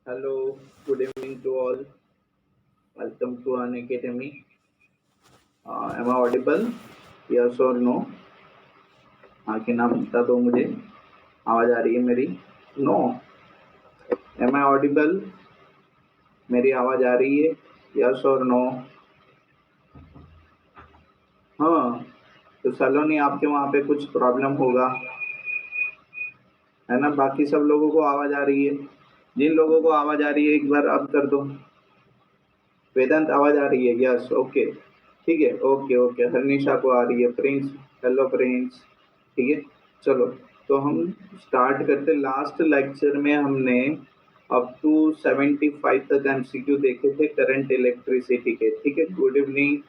Hello, good evening to all. Welcome to An Academy. Am I audible? Yes or no? हाँ कि ना बता दो मुझे. आवाज आ रही है मेरी? No. Am I audible? मेरी आवाज आ रही है? Yes or no? हाँ. तो सलोनी आपके वहाँ पे कुछ प्रॉब्लम होगा, है ना? बाकी सब लोगों को आवाज आ रही है. जिन लोगों को आवाज आ रही है एक बार अब कर दो. वेदांत आवाज आ रही है? यस. ओके. ठीक है. Okay okay. हर्निशा को आ रही है. Prince, hello Prince. ठीक है. चलो तो हम स्टार्ट करते. लास्ट लेक्चर में हमने अप टू 75 तक एमसीक्यू देखे थे करंट इलेक्ट्रिसिटी के. ठीक है. Good evening.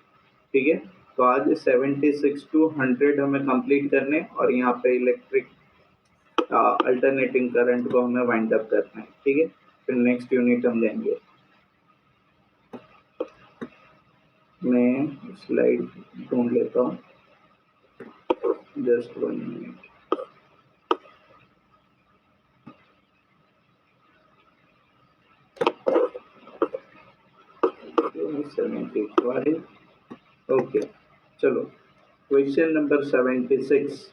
ठीक है. तो आज 76 टू 100 हमें कंप्लीट करने और यहाँ पे इलेक्ट्रिक अल्टरनेटिंग करंट को हमें वाइंड अप करना है. ठीक है. फिर नेक्स्ट यूनिट हम जाएंगे. मैं स्लाइड ढूंढ लेता हूँ. Just 1 minute. ओके. चलो क्वेश्चन नंबर 76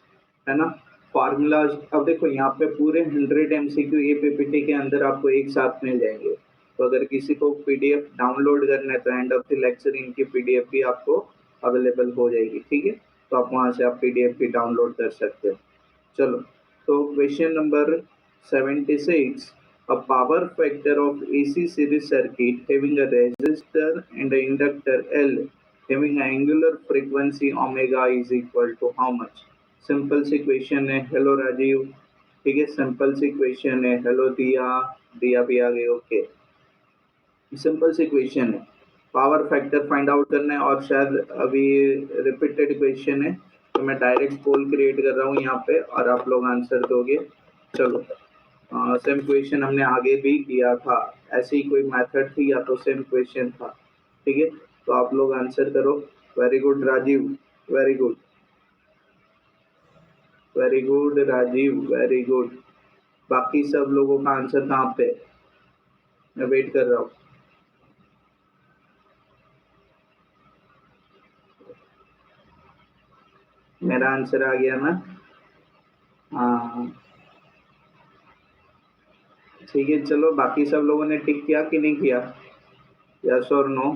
है ना. फार्मूलाज. अब देखो यहाँ पे पूरे 100 एमसीक्यू ये पीपीटी के अंदर आपको एक साथ मिल जाएंगे. तो अगर किसी को पीडीएफ डाउनलोड करना है तो एंड ऑफ द लेक्चर इनकी पीडीएफ भी आपको अवेलेबल हो जाएगी. ठीक है. तो आप वहाँ से आप पीडीएफ भी डाउनलोड कर सकते हो. चलो तो question number 76. A power factor of AC series circuit having a resistor and an inductor L having an angular frequency omega is equal to how much? Simple सी क्वेश्चन है. हेलो राजीव. ठीक है. सिंपल सी क्वेश्चन है. Hello Diya. Diya भी आ गई. Okay. Simple सी क्वेश्चन है. पावर फैक्टर फाइंड आउट करना है और शायद अभी रिपीटेड क्वेश्चन है तो मैं डायरेक्ट पोल क्रिएट कर रहा हूँ यहाँ पे और आप लोग आंसर दोगे. चलो सेम क्वेश्चन हमने आगे भी किया था. ऐसी कोई मेथड थी या तो सेम क्वेश्चन था. ठीक है. तो आप लोग आंसर करो. Very good Rajiv. Very good. Very good Rajiv. Very good. बाकी सब लोगों का आंसर कहाँ पे? मैं वेट कर रहा हूँ. मेरा आंसर आ गया ना? हाँ ठीक है. चलो बाकी सब लोगों ने टिक किया कि नहीं किया? यस और नो?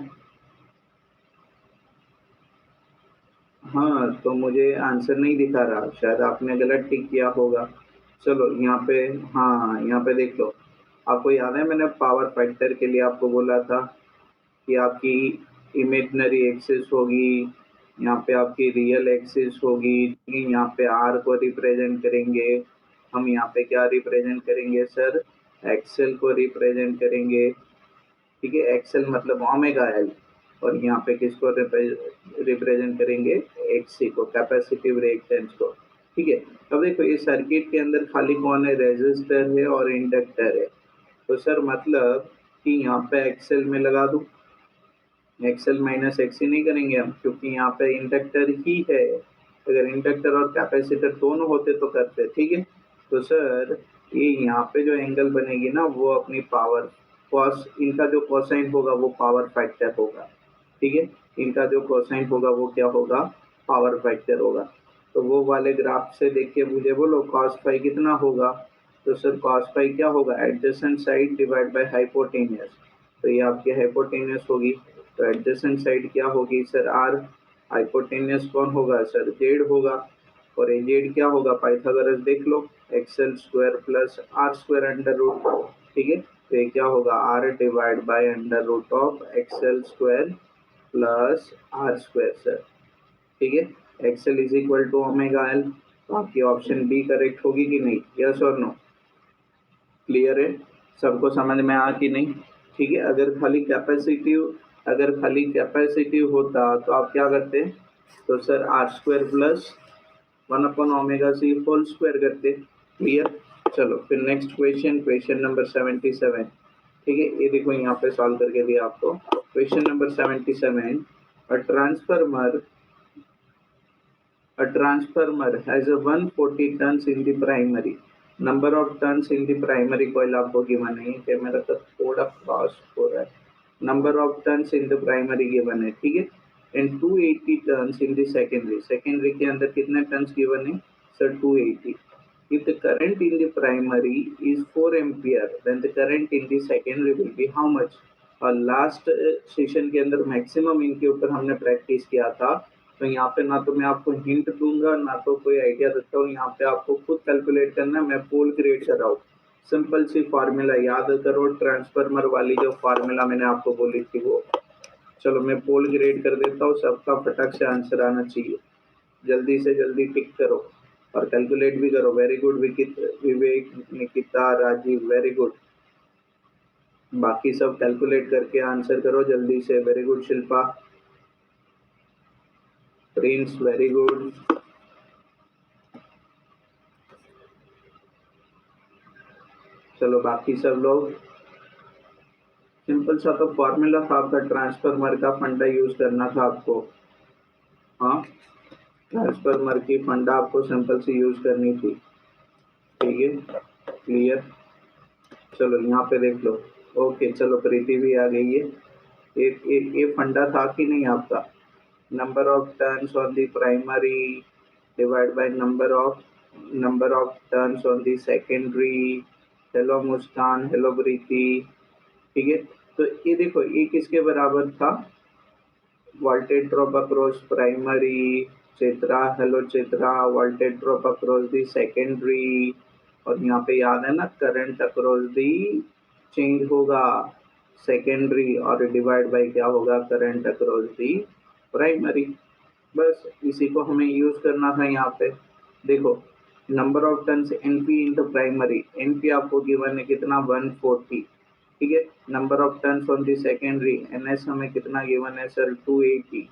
हाँ तो मुझे आंसर नहीं दिखा रहा. शायद आपने गलत टिक किया होगा. चलो यहाँ पे. हाँ यहाँ पे देख लो. आपको याद है मैंने पावर फैक्टर के लिए आपको बोला था कि आपकी इमेजिनरी एक्सिस होगी, यहाँ पे आपकी रियल एक्सिस होगी. यहाँ पे आर को रिप्रेजेंट करेंगे हम. यहाँ पे क्या रिप्रेजेंट करेंगे सर? एक्सेल को रिप्रेजेंट करेंगे. ठीक है. एक्सेल मतलब ओमेगा एल. और यहाँ पे किसको रिप्रेजेंट करेंगे? एक्सी को, कैपेसिटिव रिएक्टेंस को. ठीक है. अब देखो ये सर्किट के अंदर खाली कौन है? रेजिस्टर है और इंडक्टर है. तो सर मतलब कि यहाँ पे एक्सेल में लगा दूं. एक्सेल माइनस एक्सी नहीं करेंगे हम क्योंकि यहाँ पे इंडक्टर ही है. अगर इंडक्टर और कैपेसिटर दोनों होते तो करते. ठीक है. तो सर ये यहाँ पे जो एंगल बनेगी ना वो अपनी पावर कॉस, इनका जो कोसाइन होगा वो पावर फैक्टर होगा. ठीक है. इनका जो कोसाइन होगा वो क्या होगा? पावर फैक्टर होगा. तो वो वाले ग्राफ से देख के मुझे बोलो कॉस फाई कितना होगा? तो सर कॉस फाई क्या होगा? Adjacent side divide by hypotenuse. तो ये आपकी हाइपोटेनियस होगी. तो एडजेसेंट साइड क्या होगी सर? आर. हाइपोटेनियस कौन होगा सर? जेड होगा. और ये जेड क्या होगा? पाइथागोरस देख लो. XL square plus R square under root. ठीक है. तो ये क्या होगा? R divide by under root of XL square plus R square sir. ठीक है. XL is equal to omega L. तो आपकी ऑप्शन बी करेक्ट होगी कि नहीं? यस और नो? क्लियर है? सबको समझ में आ कि नहीं? ठीक है. अगर खाली कैपेसिटिव होता तो आप क्या करते? तो sir R square plus 1 omega C whole square करते. क्लियर? चलो फिर नेक्स्ट क्वेश्चन. Question number 77. ठीक है. ये देखो यहाँ पे सॉल्व करके दिया आपको. Question number 77. A transformer has a 140 turns in the primary number of turns in the primary coil आपको गिवन है, कि मेरा तो थोड़ा फास्ट हो रहा है। Number of turns in the primary given है, ठीक है, and 280 turns in the secondary. Secondary के अंदर कितने टर्न्स गिवन है sir? 280। If the current in the primary is 4 ampere, then the current in the secondary will be how much? और last session के अंदर मैक्सिमम इनके ऊपर हमने प्रैक्टिस किया था, तो यहाँ पे ना तो मैं आपको हिंट दूंगा ना तो कोई आइडिया देता हूँ, यहाँ पे आपको खुद कैलकुलेट करना है। मैं पोल क्रिएट कर रहा हूँ, सिंपल सी फार्मूला याद करो, ट्रांसफार्मर वाली जो फार्मूला मैंने आपको बोली थी वो। चलो मैं पोल क्रिएट कर देता हूँ, सबका फटक से आंसर आना चाहिए, जल्दी से जल्दी टिक करो और कैलकुलेट भी करो। वेरी गुड विवेक, निकिता, राजीव, वेरी गुड। बाकी सब कैलकुलेट करके आंसर करो जल्दी से। Very good Shilpa, Prince, very good. चलो बाकी सब लोग, सिंपल सा तो फॉर्मूला था आपका, ट्रांसफार्मर का फंडा यूज करना था आपको। हाँ, ट्रांसफार्मर की फंडा आपको सिंपल सी यूज करनी थी, ठीक है, क्लियर। चलो यहाँ पे देख लो। ओके चलो प्रीति भी आ गई है। ये फंडा था कि नहीं आपका? Number of turns on the primary divide by number of turns on the secondary. Hello Muskan, hello Preeti, ठीक है। तो ये देखो ये किसके बराबर था? Voltage drop across primary. Chitra, hello Chitra, voltage drop across the secondary. और यहाँ पे याद है ना, करंट अक्रॉस दी चेंज होगा सेकेंडरी और डिवाइड बाय क्या होगा? Current across the primary. बस इसी को हमें यूज करना था यहाँ पे। देखो number of turns NP in the primary, NP आपको गिवन है कितना? 140, ठीक है। Number of turns on the secondary, NS हमें कितना गिवन है सर? 280,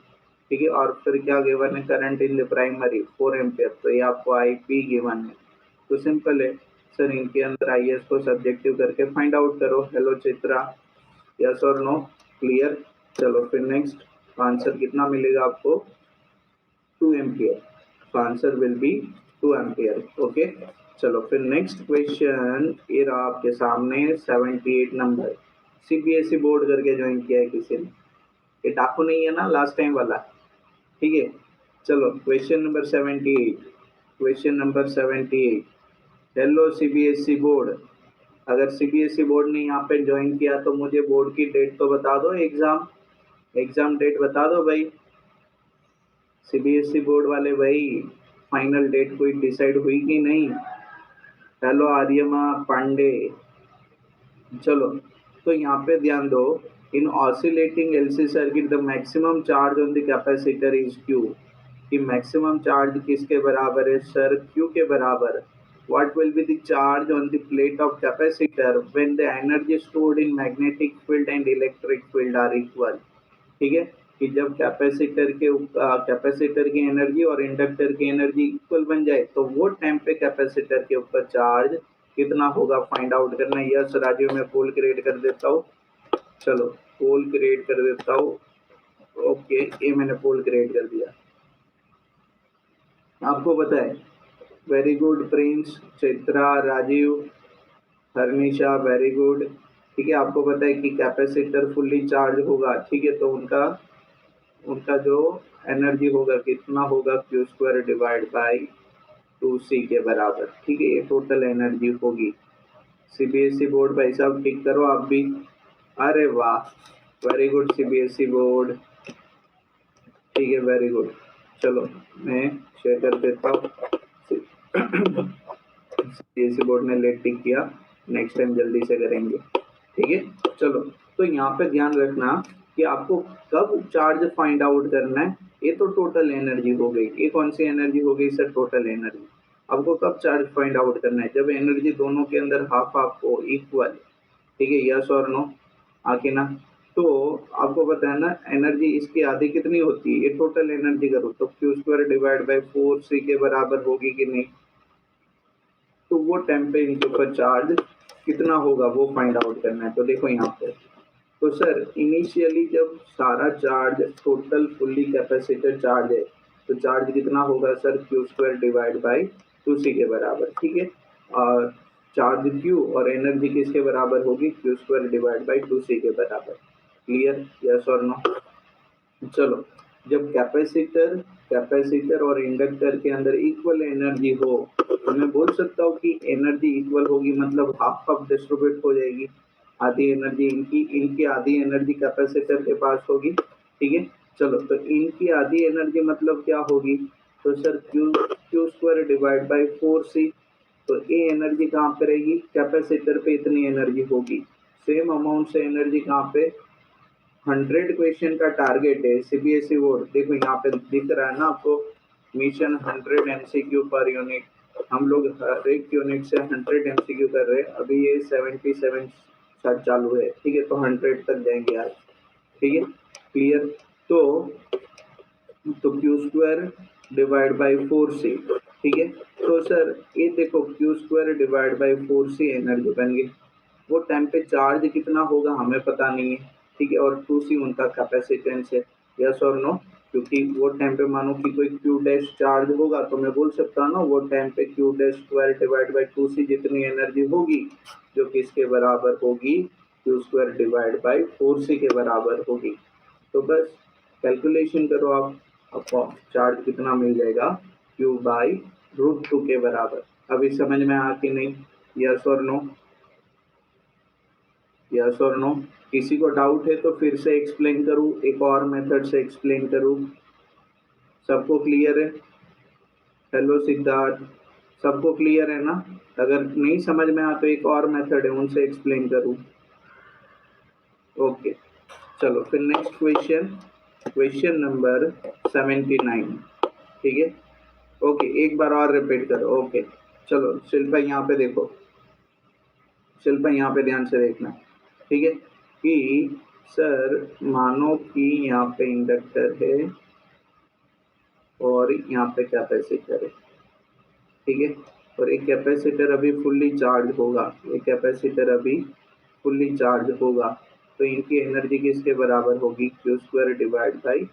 ठीक है। और फिर क्या गिवन है? Current in the primary 4 ampere, तो ये आपको आईपी गिवन है। तो सिंपल है सर, इनके अंदर आईएस को सब्जेक्टिव करके फाइंड आउट करो। हेलो चित्रा, यस और नो, क्लियर। चलो फिर नेक्स्ट आंसर कितना मिलेगा आपको? 2 एम्पियर। तो answer will be 2 ampere, okay. चलो फिर नेक्स्ट क्वेश्चन ये रहा आपके सामने, 78 नंबर। सीबीएसई बोर्ड करके ज्वाइन किया है किसी ने, ये डाकू नहीं है ना लास्ट टाइम वाला, ठीक है। चलो question number 78, question number 78। Hello CBSE board, अगर सीबीएसई बोर्ड ने यहाँ पे ज्वाइन किया तो मुझे बोर्ड की डेट तो बता दो, एग्जाम डेट बता दो भाई। सीबीएसई बोर्ड वाले भाई, फाइनल डेट कोई डिसाइड हुई कि नहीं? हेलो आर्यमा पांडे। चलो तो यहाँ पे ध्यान दो, in oscillating LC circuit the maximum charge on the capacitor is Q. कि मैक्सिमम चार्ज किसके बराबर है सर? क्यू के बराबर। What will be the charge on the plate of capacitor when the energy stored in magnetic field and electric field are equal? ठीक है, कि जब कैपेसिटर की एनर्जी और इंडक्टर की एनर्जी इक्वल बन जाए तो वो टाइम पे कैपेसिटर के ऊपर चार्ज कितना होगा फाइंड आउट करना है। यस राजीव, मैं पोल क्रिएट कर देता हूँ। चलो पोल क्रिएट कर देता हूँ। ओके ये मैंने पोल क्रिएट कर दिया, आपको पता है। Very good Prince, Chitra, Rajiv, Harnisha, very good, ठीक है। आपको पता है कि कैपेसिटर फुल्ली चार्ज होगा, ठीक है, तो उनका जो एनर्जी होगा कितना होगा? Q square divide by 2c के बराबर, ठीक है। ये टोटल एनर्जी होगी। सीबीएसई बोर्ड भाई साहब टिक करो आप भी। अरे वाह, वेरी गुड सीबीएसई बोर्ड, ठीक है, वेरी गुड। चलो मैं शेयर कर देता हूँ। सीबीएसई बोर्ड ने लेट टिक किया, नेक्स्ट टाइम जल्दी से करेंगे, ठीक है। चलो तो यहाँ पे ध्यान रखना कि आपको कब चार्ज फाइंड आउट करना है। ये तो टोटल एनर्जी हो गई, ये कौन सी एनर्जी हो गई सर? Total energy. आपको कब चार्ज फाइंड आउट करना है? जब एनर्जी दोनों के अंदर हाफ हाफ हो, इक्वल, ठीक है। यस और नो, आके ना। तो आपको पता है ना एनर्जी इसकी आधी कितनी होती है? ये टोटल एनर्जी करो तो Q square divide by 4c के बराबर होगी कि नहीं? तो वो टाइम पे इनके ऊपर चार्ज कितना होगा वो फाइंड आउट करना है। तो देखो यहाँ पे, तो सर इनिशियली जब सारा charge total fully capacitor charge है तो चार्ज कितना होगा sir? Q square divide by 2c के बराबर, ठीक है। चार्ज Q और एनर्जी किसके बराबर होगी, Q² डिवाइड बाई 2C के बराबर। क्लियर, यस और नो। चलो, जब कैपेसिटर और इंडक्टर के अंदर इक्वल एनर्जी हो तो मैं बोल सकता हूँ कि एनर्जी इक्वल होगी, मतलब हाफ हाफ डिस्ट्रीब्यूट हो जाएगी। आधी एनर्जी इनकी आधी एनर्जी कैपेसिटर के पास होगी, ठीक है। चलो, तो इनकी आधी एनर्जी मतलब क्या होगी, तो sir Q² divide by 4C। तो ये एनर्जी कहाँ पे रहेगी, कैपेसिटर पे इतनी एनर्जी होगी। सेम अमाउंट से एनर्जी कहाँ पे, 100 क्वेश्चन का टारगेट है सीबीएसई बोर्ड। देखो यहाँ पे दिख रहा है ना आपको, मिशन 100 एमसीक्यू पर यूनिट। हम लोग हर एक यूनिट से 100 एमसीक्यू कर रहे हैं। अभी ये 77 शायद चालू है, ठीक है। तो 100 तक जाएंगे आज, ठीक है। क्लियर। तो Q² डिवाइड बाई 4C, ठीक है। तो सर ये देखो Q² divide by 4C energy बन गई। वो टाइम पे चार्ज कितना होगा हमें पता नहीं है, ठीक है। और 2C उनका कैपेसिटेंस है, यस और नो। क्योंकि वो टाइम पे मानो कि कोई Q' चार्ज होगा तो मैं बोल सकता हूँ ना, वो टाइम पे Q' डिवाइड बाई 2C जितनी एनर्जी होगी जो किसके बराबर होगी, Q² डिवाइड बाई 4C के बराबर होगी। तो बस कैलकुलेशन करो आप, आपको चार्ज कितना मिल जाएगा, Q/√2 के बराबर। अभी समझ में आ कि नहीं, यस और नो, यस और नो। किसी को डाउट है तो फिर से एक्सप्लेन करूँ, एक और मेथड से एक्सप्लेन करूँ, सबको क्लियर है। हेलो सिद्धार्थ, सबको क्लियर है ना। अगर नहीं समझ में आ तो एक और मेथड है, उनसे एक्सप्लेन करूँ। ओके, चलो फिर नेक्स्ट क्वेश्चन नंबर 79, ठीक है। ओके, एक बार और रिपीट करो। ओके, चलो शिल्पा यहाँ पे देखो, शिल्पा यहाँ पे ध्यान से देखना, ठीक है। कि सर मानो कि यहाँ पे इंडक्टर है और यहाँ पे कैपेसिटर है, ठीक है। और एक कैपेसिटर अभी फुल्ली चार्ज होगा, एक कैपेसिटर अभी फुल्ली चार्ज होगा, तो इनकी एनर्जी किसके बराबर होगी, Q² डिवाइड बाई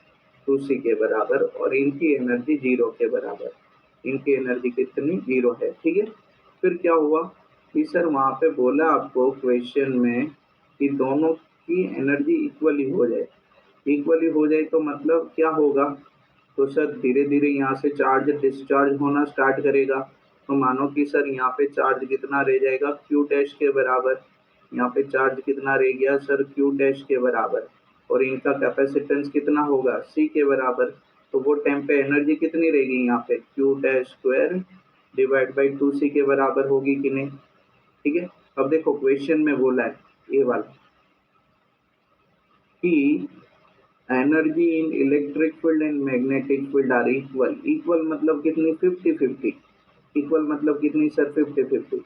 2C के बराबर। और इनकी एनर्जी 0 के बराबर, इनकी एनर्जी कितनी, 0 है, ठीक है। फिर क्या हुआ कि सर वहाँ पे बोला आपको क्वेश्चन में कि दोनों की एनर्जी इक्वली हो जाए तो मतलब क्या होगा, तो सर धीरे धीरे यहाँ से चार्ज डिस्चार्ज होना स्टार्ट करेगा। तो मानो कि सर यहाँ पे चार्ज कितना रह जाएगा, Q' के बराबर। यहाँ पे चार्ज कितना रह गया सर, Q' के बराबर। और इनका कैपेसिटेंस कितना होगा, C के बराबर। तो वो टाइम पे एनर्जी कितनी रहेगी यहाँ पे, Q' डिवाइड बाई 2C के बराबर होगी कि नहीं, ठीक है। अब देखो क्वेश्चन में बोला है ये वाला कि energy in electric field and magnetic field are equal मतलब कितनी, 50-50। इक्वल मतलब कितनी सर, 50-50।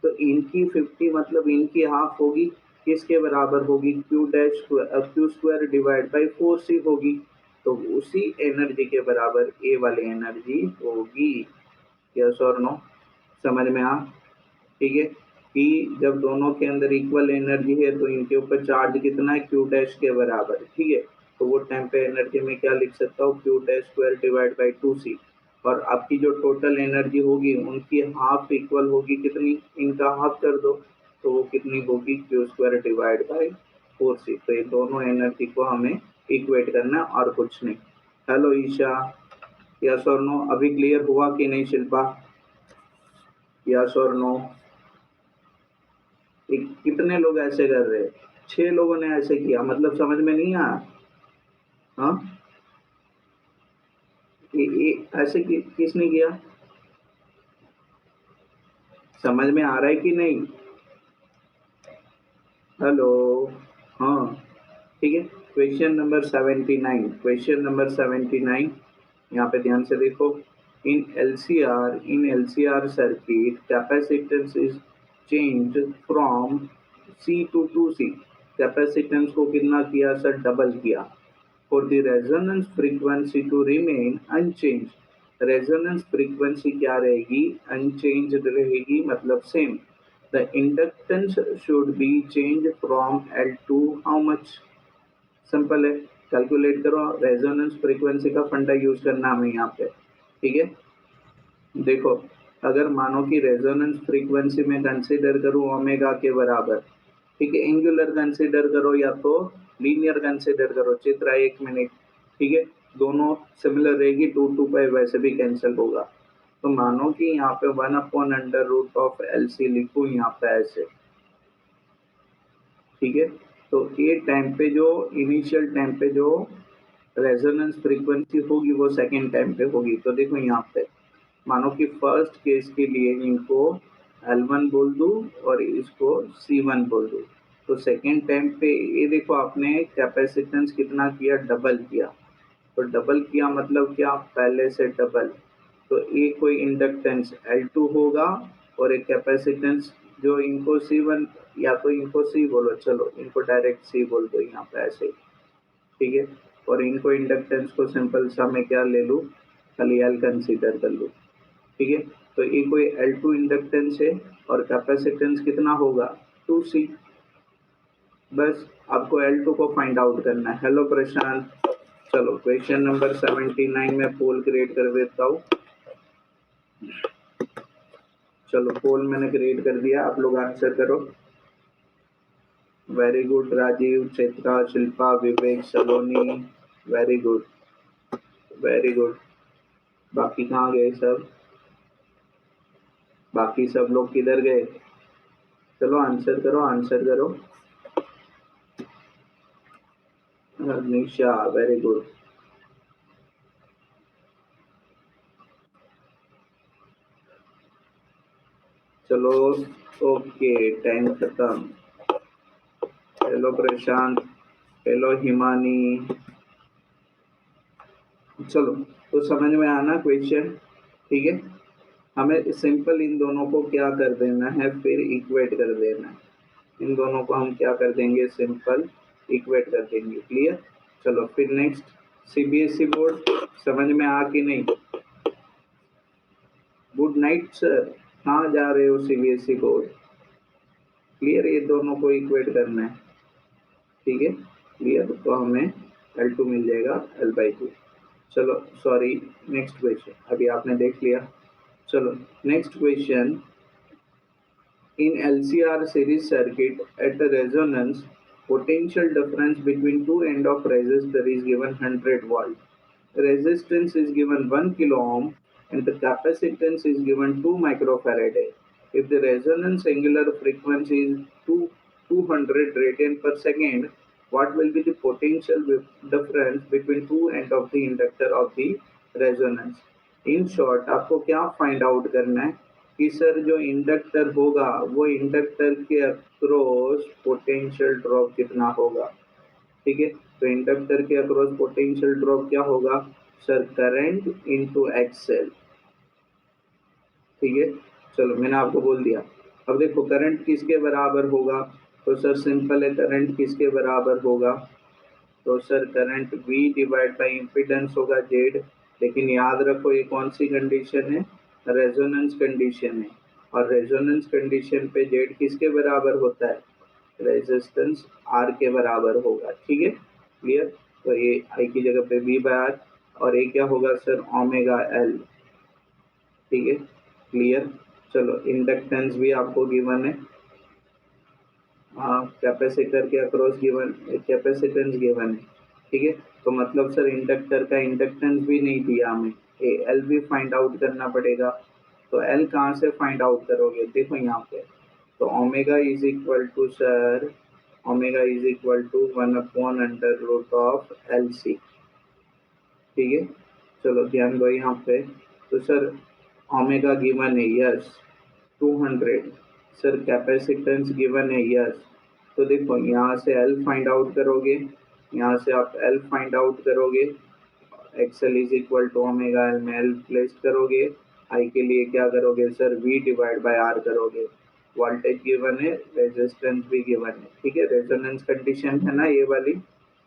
तो इनकी 50 मतलब इनकी हाफ होगी, किसके बराबर होगी, Q² डिवाइड बाई 4C होगी। तो उसी एनर्जी के बराबर ए वाली एनर्जी होगी, यस और नो, समझ में आ, ठीक है। कि जब दोनों के अंदर इक्वल एनर्जी है तो इनके ऊपर चार्ज कितना है, Q' के बराबर, ठीक है। तो वो टाइम पे एनर्जी में क्या लिख सकता हूँ, Q' डिवाइड बाई 2C। और आपकी जो टोटल एनर्जी होगी उनकी हाफ इक्वल होगी कितनी, इनका हाफ कर दो तो वो कितनी होगी, Q² डिवाइड बाई 4C। तो ये दोनों एनर्जी को हमें इक्वेट करना और कुछ नहीं। हेलो ईशा, यस और नो, अभी क्लियर हुआ कि नहीं शिल्पा, यस और नो। कितने लोग ऐसे कर रहे हैं, 6 लोगों ने ऐसे किया, मतलब समझ में नहीं आया। हाँ, ऐसे किसने किया, समझ में आ रहा है कि नहीं, हेलो, हाँ, ठीक है। क्वेश्चन नंबर 79 यहाँ पे ध्यान से देखो। In LCR circuit capacitance is change from C to 2C। Capacitance को कितना किया सर, डबल किया। For the resonance frequency to remain unchange, resonance frequency क्या रहेगी, अनचेंज रहेगी, मतलब same. The inductance should be change from L to how much, simple है, calculate करो। रेजोनेंस फ्रीक्वेंसी का फंडा यूज करना हमें यहाँ पे, ठीक है। देखो अगर मानो कि रेजोनेंस फ्रीक्वेंसी में कंसीडर करूँ ओमेगा के बराबर, ठीक है, एंगुलर कंसीडर करो या तो लीनियर कंसीडर करो, चित्रा 1 मिनट, ठीक है, दोनों सिमिलर रहेगी, 2 वैसे भी कैंसिल होगा। तो मानो कि यहाँ पे 1/√LC लिखूँ यहाँ पे ऐसे, ठीक है। तो ये टाइम पे जो इनिशियल टाइम पे जो रेजोनेंस फ्रीक्वेंसी होगी वो सेकेंड टाइम पे होगी। तो देखो यहाँ पे मानो कि फर्स्ट केस के लिए इनको L1 बोल दूँ और इसको C1 बोल दूँ। तो सेकेंड टाइम पे ये देखो आपने कैपेसिटेंस कितना किया, डबल किया। तो डबल किया मतलब क्या, पहले से डबल। तो ये कोई इंडक्टेंस L2 होगा और एक कैपेसिटेंस जो इनको C1 या तो इनको C बोलो, चलो इनको डायरेक्ट C बोल दो यहाँ पे ऐसे, ठीक है। और इनको इंडक्टेंस को सिंपल सा मैं क्या ले लूँ, खाली L कंसीडर कर लूँ, ठीक है। तो ये कोई L2 इंडक्टेंस है और कैपेसिटेंस कितना होगा 2C। बस आपको L2 को फाइंड आउट करना है। हेलो प्रशांत, चलो क्वेश्चन नंबर 79 में पोल क्रिएट कर देता हूँ। चलो पोल मैंने क्रिएट कर दिया, आप लोग आंसर करो। वेरी गुड राजीव, चित्रा, शिल्पा, विवेक, सलोनी, वेरी गुड वेरी गुड। बाकी कहाँ गए सब, बाकी सब लोग किधर गए? चलो आंसर करो, आंसर करो। निशा, वेरी गुड। चलो ओके, टाइम खत्म। हेलो प्रशांत, हेलो हिमानी। चलो तो समझ में आना क्वेश्चन, ठीक है। हमें सिंपल इन दोनों को क्या कर देना है, फिर इक्वेट कर देना है। इन दोनों को हम क्या कर देंगे, सिंपल इक्वेट कर देंगे। क्लियर? चलो फिर नेक्स्ट, सीबीएसई बोर्ड समझ में आ कि नहीं? गुड नाइट सर, कहाँ जा रहे हो सीबीएसई बोर्ड? क्लियर? ये दोनों को इक्वेट करना है, ठीक है। क्लियर? तो हमें L2 मिल जाएगा L/2। चलो सॉरी, नेक्स्ट क्वेश्चन अभी आपने देख लिया। चलो next question, in LCR series circuit at a resonance, potential difference between two end of resistor is given 100 volt. Resistance is given 1 kilo ohm and the capacitance is given 2 microfarad. If the resonance angular frequency is 200 radian per second, what will be the potential difference between two end of the inductor of the resonance? In short, आपको क्या find out करना है कि sir जो inductor होगा वो inductor के across potential drop कितना होगा, ठीक है। तो इंडक्टर के अक्रॉस पोटेंशियल ड्रॉप क्या होगा सर, करंट इनटू एक्सएल, ठीक है। चलो मैंने आपको बोल दिया। अब देखो करंट किसके बराबर होगा, तो सर सिंपल है, करंट किसके बराबर होगा, तो sir current V divide by impedance होगा Z। लेकिन याद रखो ये कौन सी कंडीशन है, रेजोनेंस कंडीशन है। और रेजोनेंस कंडीशन पे Z किसके बराबर होता है, रेजिस्टेंस R के बराबर होगा, ठीक है। क्लियर? तो ये I की जगह पे V/R और ये क्या होगा सर, ओमेगा L, ठीक है। क्लियर? चलो इंडक्टेंस भी आपको गिवन है, कैपेसिटर के अक्रॉस गिवन, कैपेसिटेंस गिवन है, ठीक है। तो मतलब सर इंडक्टर का इंडक्टेंस भी नहीं दिया हमें, एल भी फाइंड आउट करना पड़ेगा। तो एल कहाँ से फाइंड आउट करोगे, देखो यहाँ पे, तो omega is equal to sir, omega is equal to 1/√LC, ठीक है। चलो ध्यान दो यहाँ पे, तो सर ओमेगा गिवन है, यस 200, सर कैपेसिटेंस गिवन है, यस। तो देखो यहाँ से L फाइंड आउट करोगे, यहाँ से आप L फाइंड आउट करोगे, XL is equal to omega L में L प्लेस करोगे, I के लिए क्या करोगे sir, V divide by R करोगे। वोल्टेज गिवन है, रेजिस्टेंस भी गिवन है, ठीक है। रेजोनेंस कंडीशन है ना ये वाली,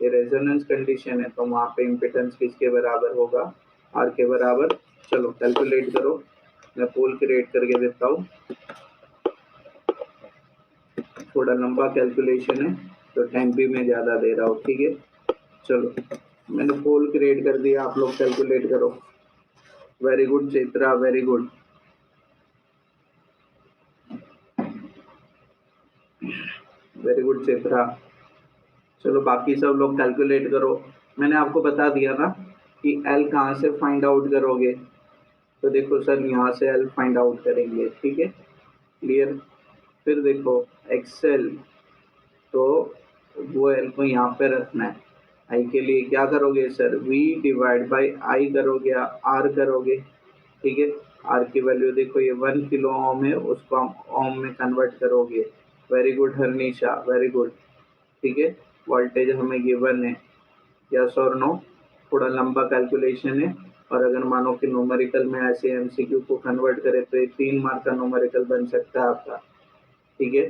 ये रेजोनेंस कंडीशन है, तो वहाँ पे इम्पिडेंस किसके बराबर होगा, R के बराबर। चलो कैलकुलेट करो, मैं पोल क्रिएट करके देता हूँ, थोड़ा लंबा कैलकुलेशन है तो टाइम भी मैं ज़्यादा दे रहा हूँ, ठीक है। चलो मैंने पोल क्रिएट कर दिया, आप लोग कैलकुलेट करो। Very good Chitra, very good. Very good Chitra. चलो बाकी सब लोग कैलकुलेट करो। मैंने आपको बता दिया ना कि एल कहाँ से फाइंड आउट करोगे। तो देखो सर यहाँ से एल फाइंड आउट करेंगे, ठीक है, क्लियर। फिर देखो एक्सेल, तो वो एल को यहाँ पे रखना है। आई के लिए क्या करोगे sir, V divide by I करोगे, आर करोगे, ठीक है। आर की वैल्यू देखो ये 1 किलो ओम है, उसको हम ओम में कन्वर्ट करोगे। Very good Harnisha, very good, ठीक है। वोल्टेज हमें गिवन है, यस और नो। थोड़ा लंबा कैलकुलेशन है, और अगर मानो कि न्यूमेरिकल में ऐसे एमसीक्यू को कन्वर्ट करें तो ये 3 मार्क का न्यूमेरिकल बन सकता है आपका, ठीक है।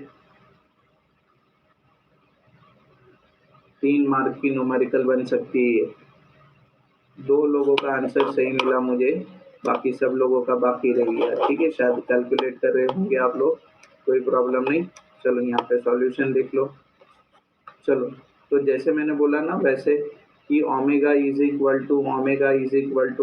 3 मार्क की न्यूमेरिकल बन सकती है। 2 लोगों का आंसर सही मिला मुझे, बाकी सब लोगों का बाकी रह गया, ठीक है। शायद कैलकुलेट कर रहे होंगे आप लोग, कोई प्रॉब्लम नहीं। चलो यहाँ पे सॉल्यूशन देख लो। चलो, तो जैसे मैंने बोला ना वैसे कि ओमेगा इज इक्वल टू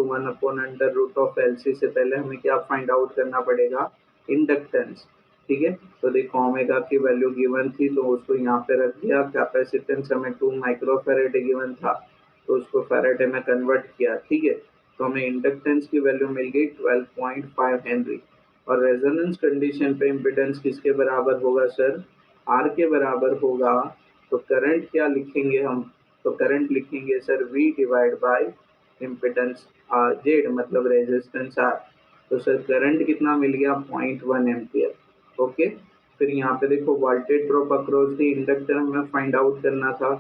1/√ऑफ एल सी से पहले हमें क्या फाइंड आउट करना पड़ेगा, इंडक्टेंस, ठीक है। तो देखो ओमेगा की वैल्यू गिवन थी तो उसको यहाँ पे रख दिया। कैपेसिटेंस हमें 2 माइक्रोफैरेड गिवन था तो उसको फैरेड में कन्वर्ट किया, ठीक है। तो हमें इंडक्टेंस की वैल्यू मिल गई 12.5 हेनरी। और रेजोनेंस कंडीशन पे इम्पिडेंस किसके बराबर होगा सर, आर के बराबर होगा। तो करंट क्या लिखेंगे हम, तो करंट लिखेंगे sir V divide by impedance Z, मतलब रेजिस्टेंस आर। तो सर करंट कितना मिल गया, 0.1 एम्पियर, ओके। फिर यहाँ पे देखो voltage drop across the inductor हमें फाइंड आउट करना था।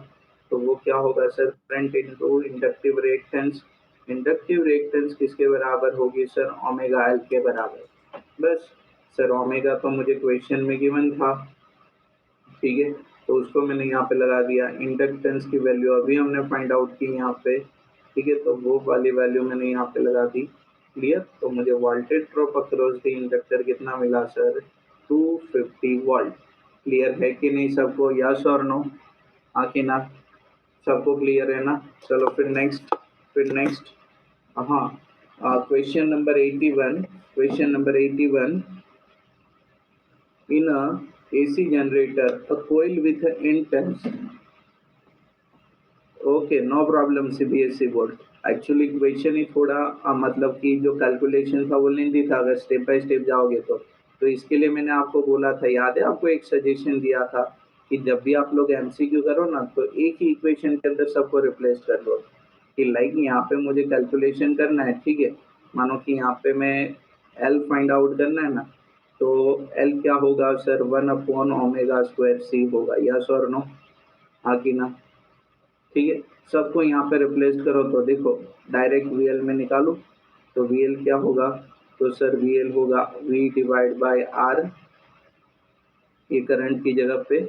तो वो क्या होगा sir, current into inductive reactance. Inductive reactance किसके बराबर होगी सर, ओमेगा एल के बराबर। बस सर, ओमेगा तो मुझे क्वेश्चन में गिवन था, ठीक है, तो उसको मैंने यहाँ पे लगा दिया। इंडक्टेंस की वैल्यू अभी हमने फाइंड आउट की यहाँ पे, ठीक है, तो वो वाली वैल्यू मैंने यहाँ पे लगा दी, क्लियर। तो मुझे voltage drop across the inductor कितना मिला सर, 250 वोल्ट। क्लियर है कि नहीं सबको, यस और नो, हाँ कि ना, सबको क्लियर है ना। चलो फिर नेक्स्ट हाँ, question number 81। Question number 81, in a AC generator, a coil with an intense, okay no problem CBSE board. Actually question ही थोड़ा मतलब कि जो कैलकुलेशन था वो लेंदी था, अगर स्टेप बाय स्टेप जाओगे तो इसके लिए मैंने आपको बोला था, याद है आपको एक सजेशन दिया था कि जब भी आप लोग एमसीक्यू करो ना तो एक ही इक्वेशन के अंदर सबको रिप्लेस कर दो। कि लाइक यहाँ पे मुझे कैलकुलेशन करना है, ठीक है, मानो कि यहाँ पे मैं एल फाइंड आउट करना है ना, तो एल क्या होगा सर, 1/ओमेगा स्क्वायर सी होगा, यस और नो, हाँ कि ना, ठीक है। सबको यहाँ पे रिप्लेस करो तो देखो डायरेक्ट वीएल में निकालो, तो वीएल क्या होगा, तो सर वीएल होगा वी डिवाइड बाय आर, ये करंट की जगह पे,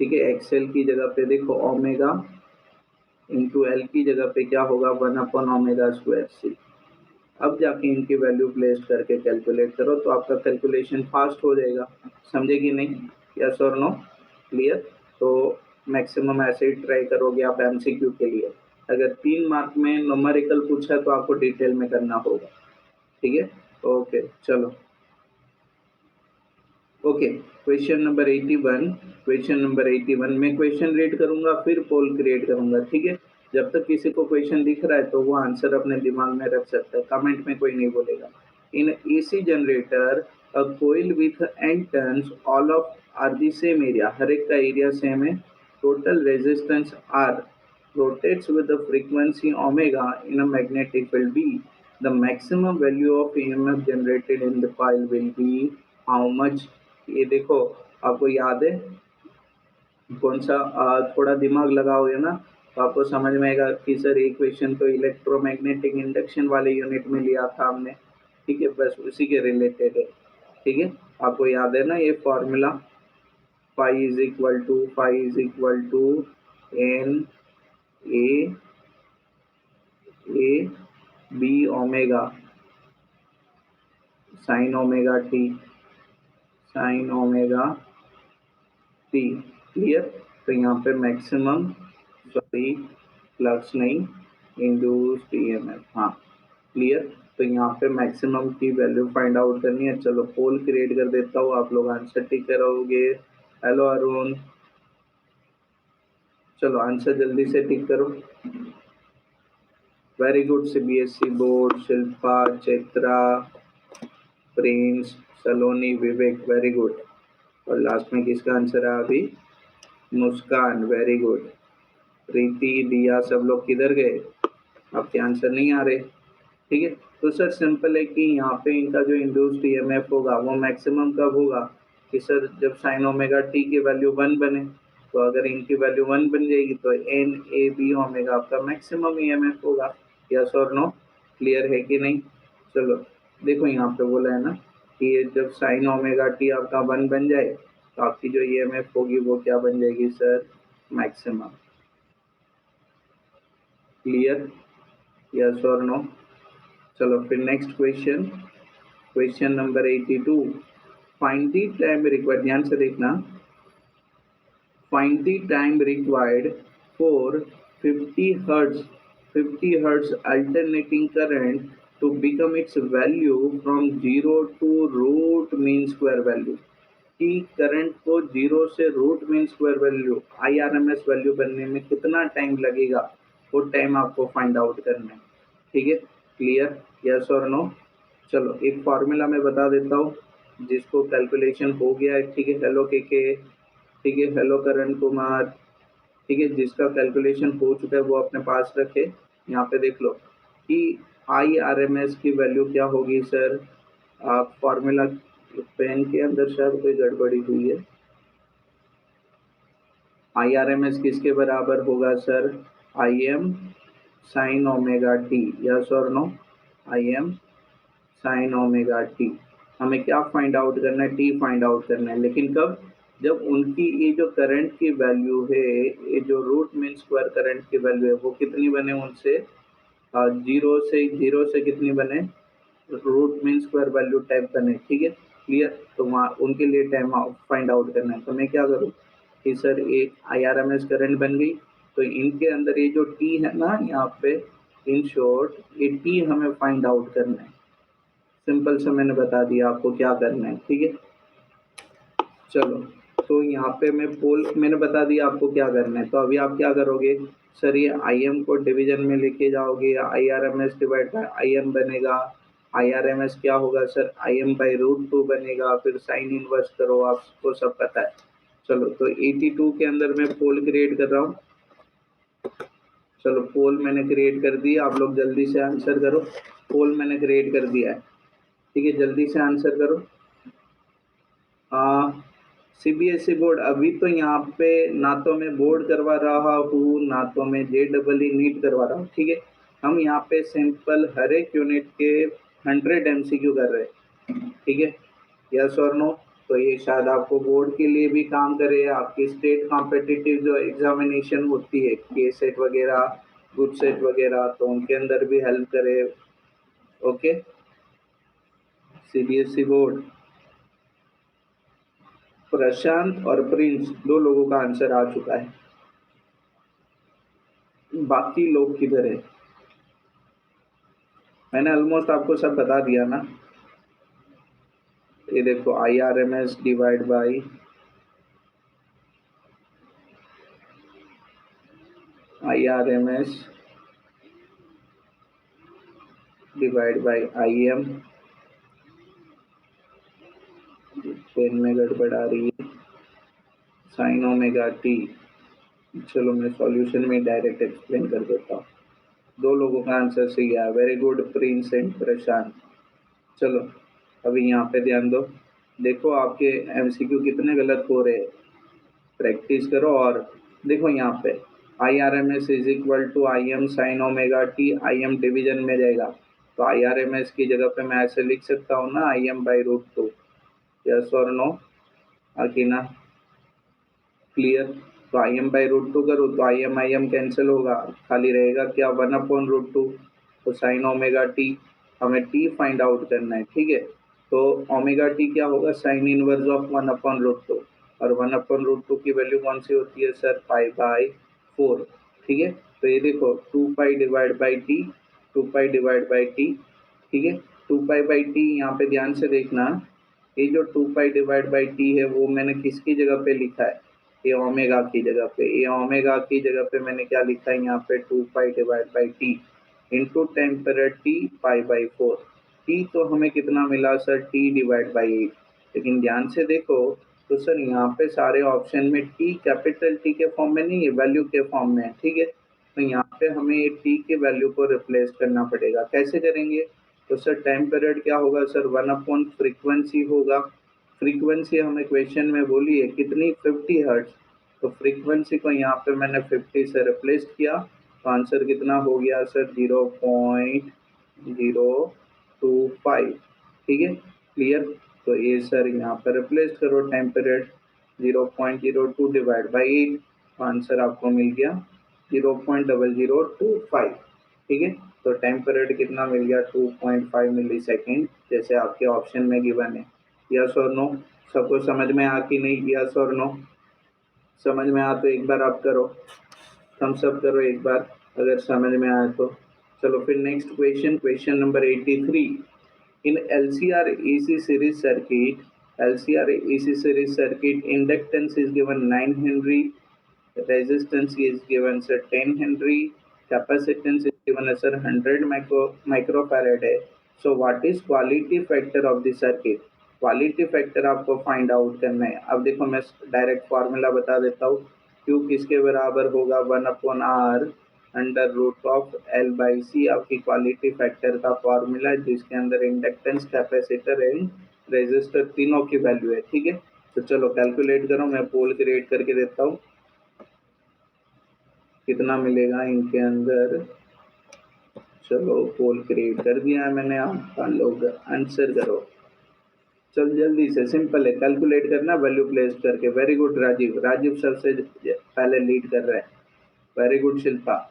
ठीक है। एक्सएल की जगह पे देखो ओमेगा इंटू एल की जगह पे क्या होगा, 1/ओमेगा स्क्वायर सी। अब जाके इनकी वैल्यू प्लेस करके कैलकुलेट करो तो आपका कैलकुलेशन फास्ट हो जाएगा, समझे कि नहीं, यस और नो, क्लियर। तो मैक्सिमम ऐसे ही ट्राई करोगे आप एमसीक्यू के लिए। अगर 3 मार्क में न्यूमेरिकल पूछा तो आपको डिटेल में करना होगा, ठीक है। ओके चलो, okay question number 81। Question number 81 में क्वेश्चन रीड करूंगा फिर पोल क्रिएट करूंगा, ठीक है। जब तक किसी को क्वेश्चन दिख रहा है तो वो आंसर अपने दिमाग में रख सकता है, कमेंट में कोई नहीं बोलेगा। In AC generator a coil with N turns all of are the same area, हर एक का एरिया सेम है, total resistance R rotates with the frequency omega in a magnetic field B. The maximum value of EMF generated in the coil will be how much? ये देखो आपको याद है कौन सा, थोड़ा दिमाग लगाओगे ना तो आपको समझ में आएगा कि सर एक क्वेश्चन तो इलेक्ट्रोमैग्नेटिक इंडक्शन वाले यूनिट में लिया था हमने, ठीक है, बस उसी के रिलेटेड है, ठीक है। आपको याद है ना ये formula, phi is equal to N A B omega sine omega t, clear. तो यहाँ पे मैक्सिमम, सॉरी फ्लक्स नहीं, इंड्यूस्ड ईएमएफ, हाँ क्लियर। तो यहाँ पे मैक्सिमम की वैल्यू फाइंड आउट करनी है। चलो पोल क्रिएट कर देता हूँ, आप लोग आंसर ठीक करोगे। हेलो अरुण, चलो आंसर जल्दी से टिक करो। Very good CBSE board, Shilpa, Chaitra, Prince, Saloni, Vivek, very good. और लास्ट में किसका आंसर है अभी? मुस्कान, वेरी गुड। प्रीति, दिया, सब लोग किधर गए? आपके आंसर नहीं आ रहे। ठीक है, तो सर सिंपल है कि यहाँ पे इनका जो इंड्यूस्ड ईएमएफ होगा वो मैक्सिमम कब होगा कि सर जब साइन ओमेगा टी की वैल्यू 1 बने। तो अगर इनकी वैल्यू 1 बन जाएगी तो एन ए बी ओमेगा आपका मैक्सिमम ईएमएफ होगा। यस और नो? क्लियर है कि नहीं? चलो देखो यहाँ पे बोला है ना कि जब साइन ओमेगा टी आपका 1 बन जाए तो आपकी जो ईएमएफ होगी वो क्या बन जाएगी सर? मैक्सिमम। क्लियर? यस और नो? चलो फिर next question, question number 82। Find the time required, ध्यान से देखना। Find the time required for 50 hertz alternating current to become its value from 0 to root mean square value। कि current को 0 से root mean square value IRMS value बनने में कितना time लगेगा, वो टाइम आपको फाइंड आउट करना है। ठीक है, क्लियर? यस और नो? चलो एक फॉर्मूला मैं बता देता हूँ जिसको कैलकुलेशन हो गया है। ठीक है, हेलो के, ठीक है, हेलो करण कुमार, ठीक है, जिसका कैलकुलेशन हो चुका है वो अपने पास रखे। यहाँ पे देख लो कि IRMS की वैल्यू क्या होगी सर। आप फॉर्मूला पेन के अंदर शायद कोई गड़बड़ी हुई है। IRMS किसके बराबर होगा sir? IM sine omega T. Yes और no? IM sine omega T. हमें क्या फाइंड आउट करना है? टी फाइंड आउट करना है। लेकिन कब? जब उनकी ये जो करंट की वैल्यू है, ये जो रूट मीन स्क्वायर करंट की वैल्यू है वो कितनी बने उनसे? जीरो से कितनी बने? Root mean square value type बने। ठीक है, क्लियर? तो वहाँ उनके लिए टाइम फाइंड आउट करना है। तो मैं क्या करूँ कि सर एक IRMS करंट बन गई, तो इनके अंदर ये जो टी है ना यहाँ पे, इन शॉर्ट ये टी हमें फाइंड आउट करना है। सिंपल से मैंने बता दिया आपको क्या करना है। ठीक है, चलो तो यहाँ पे मैंने बता दिया आपको क्या करना है। तो अभी आप क्या करोगे सर? ये IM को डिवीजन में लेके जाओगे, IRMS डिवाइड बाय IM बनेगा। IRMS क्या होगा सर? IM बाई √2 बनेगा। फिर साइन इनवर्स करो, आपको सब पता है। चलो तो 82 के अंदर मैं पोल क्रिएट कर रहा हूँ। चलो पोल मैंने क्रिएट कर दिया, आप लोग जल्दी से आंसर करो। पोल मैंने क्रिएट कर दिया है। ठीक है, जल्दी से आंसर करो। CBSE बोर्ड, अभी तो यहाँ पे ना तो मैं बोर्ड करवा रहा हूँ ना तो मैं JEE नीट करवा रहा हूँ। ठीक है, हम यहाँ पे सिंपल हर एक यूनिट के 100 MCQ कर रहे हैं। ठीक है, यस और नो? तो ये शायद आपको बोर्ड के लिए भी काम करे, आपकी स्टेट कॉम्पिटिटिव जो एग्जामिनेशन होती है KSET वगैरह, गुड सेट वगैरह, तो उनके अंदर भी हेल्प करे। Okay, CBSE board. प्रशांत और प्रिंस 2 लोगों का आंसर आ चुका है। बाकी लोग किधर है? मैंने ऑलमोस्ट आपको सब बता दिया ना। ये देखो IRMS divide by IRMS divide by IM। Pen में गड़बड़ आ रही है। Sine omega t. चलो मैं सॉल्यूशन में डायरेक्ट एक्सप्लेन कर देता हूँ। 2 लोगों का आंसर सही है। वेरी गुड प्रिंस एंड प्रशांत। चलो अभी यहाँ पे ध्यान दो। देखो आपके MCQ कितने गलत हो रहे हैं, प्रैक्टिस करो। और देखो यहाँ पे IRMS is equal to IM sine omega t, IM division में जाएगा तो IRMS की जगह पे मैं ऐसे लिख सकता हूँ ना, IM बाई √2। यस और नो? आकिना? क्लियर? तो IM बाई √2 करूँ तो IM कैंसिल होगा, खाली रहेगा क्या? 1/√2। तो साइन ओमेगा टी, हमें टी फाइंड आउट करना है। ठीक है, तो ओमेगा टी क्या होगा? Sine inverse of 1/√2। और 1/√2 की वैल्यू कौन सी होती है सर? π/4। ठीक है, तो ये देखो 2π divide by T, 2π divide by T. ठीक है, 2π/t यहाँ पे ध्यान से देखना, ये जो 2π डिवाइड बाई टी है वो मैंने किसकी जगह पे लिखा है? ए ओमेगा की जगह पे, ए ओमेगा की जगह पे मैंने क्या लिखा है यहाँ पे 2 pi divide by T into temperature T pi by 4। T तो हमें कितना मिला सर, टी डिवाइड बाई 8। लेकिन ध्यान से देखो तो सर यहाँ पे सारे ऑप्शन में टी कैपिटल टी के फॉर्म में नहीं है, वैल्यू के फॉर्म में है, ठीक है। तो यहाँ पे हमें ये टी के वैल्यू को रिप्लेस करना पड़ेगा। कैसे करेंगे? तो सर टाइम पीरियड क्या होगा सर, 1 फ्रीक्वेंसी होगा। फ्रीक्वेंसी हमें क्वेश्चन में बोली है कितनी, 50 हर्ट्ज। तो फ्रीक्वेंसी को यहाँ पे मैंने 50 से रिप्लेस किया, तो आंसर कितना हो गया सर, 0.025। ठीक है, क्लियर। तो ये सर यहाँ पर रिप्लेस करो टाइम पीरियड 0.02 डिवाइड बाई 8, तो आंसर आपको मिल गया 0.0025। ठीक है, तो टाइम पीरियड कितना मिल गया, 2.5 मिली सेकेंड, जैसे आपके ऑप्शन में गिवन है। यस और नो, सबको समझ में आ कि नहीं, यस और नो? समझ में आ तो एक बार आप करो, थम्स अप करो एक बार अगर समझ में आए तो। चलो फिर next question, question number 83। In LCR AC series circuit, inductance is given 9 Henry, resistance is given sir 10 Henry, capacitance is given as sir 100 microfarad है। So what is quality factor of the circuit? Quality factor आपको find out करना है। अब देखो मैं direct formula बता देता हूँ। Q किसके बराबर होगा, 1/R under root of L by C आपकी क्वालिटी फैक्टर का फॉर्मूला है, जिसके अंदर इंडक्टेंस, कैपेसिटर एंड रेजिस्टर तीनों की वैल्यू है। ठीक है, तो चलो कैलकुलेट करो, मैं पोल क्रिएट करके देता हूँ कितना मिलेगा इनके अंदर। चलो पोल क्रिएट कर दिया है मैंने, आप लोग आंसर करो। चल जल्दी से, सिंपल है, कैलकुलेट करना वैल्यू प्लेस करके। वेरी गुड राजीव, राजीव सबसे पहले लीड कर रहा है। Very good Shilpa,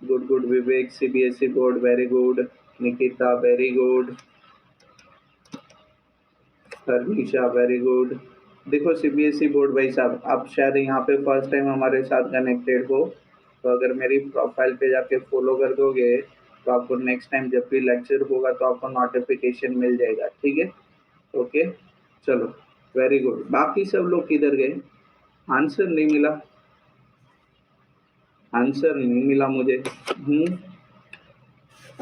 good good Vivek CBSE board, very good Nikita, very good Harnisha, very good. देखो CBSE बोर्ड भाई साहब, आप शायद यहाँ पे फर्स्ट टाइम हमारे साथ कनेक्टेड हो, तो अगर मेरी प्रोफाइल पे जाके फॉलो कर दोगे तो आपको नेक्स्ट टाइम जब भी लेक्चर होगा तो आपको नोटिफिकेशन मिल जाएगा। ठीक है, ओके, चलो वेरी गुड। बाकी सब लोग किधर गए, आंसर नहीं मिला, आंसर नहीं मिला मुझे।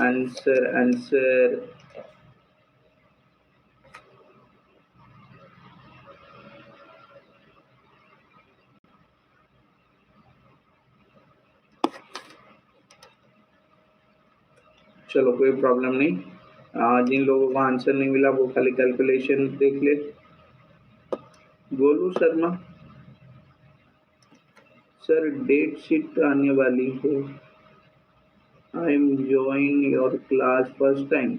आंसर आंसर चलो कोई प्रॉब्लम नहीं। जिन लोगों को आंसर नहीं मिला वो खाली कैलकुलेशन देख ले। Golu Sharma sir, date sheet आने वाली है। I am join your class first time.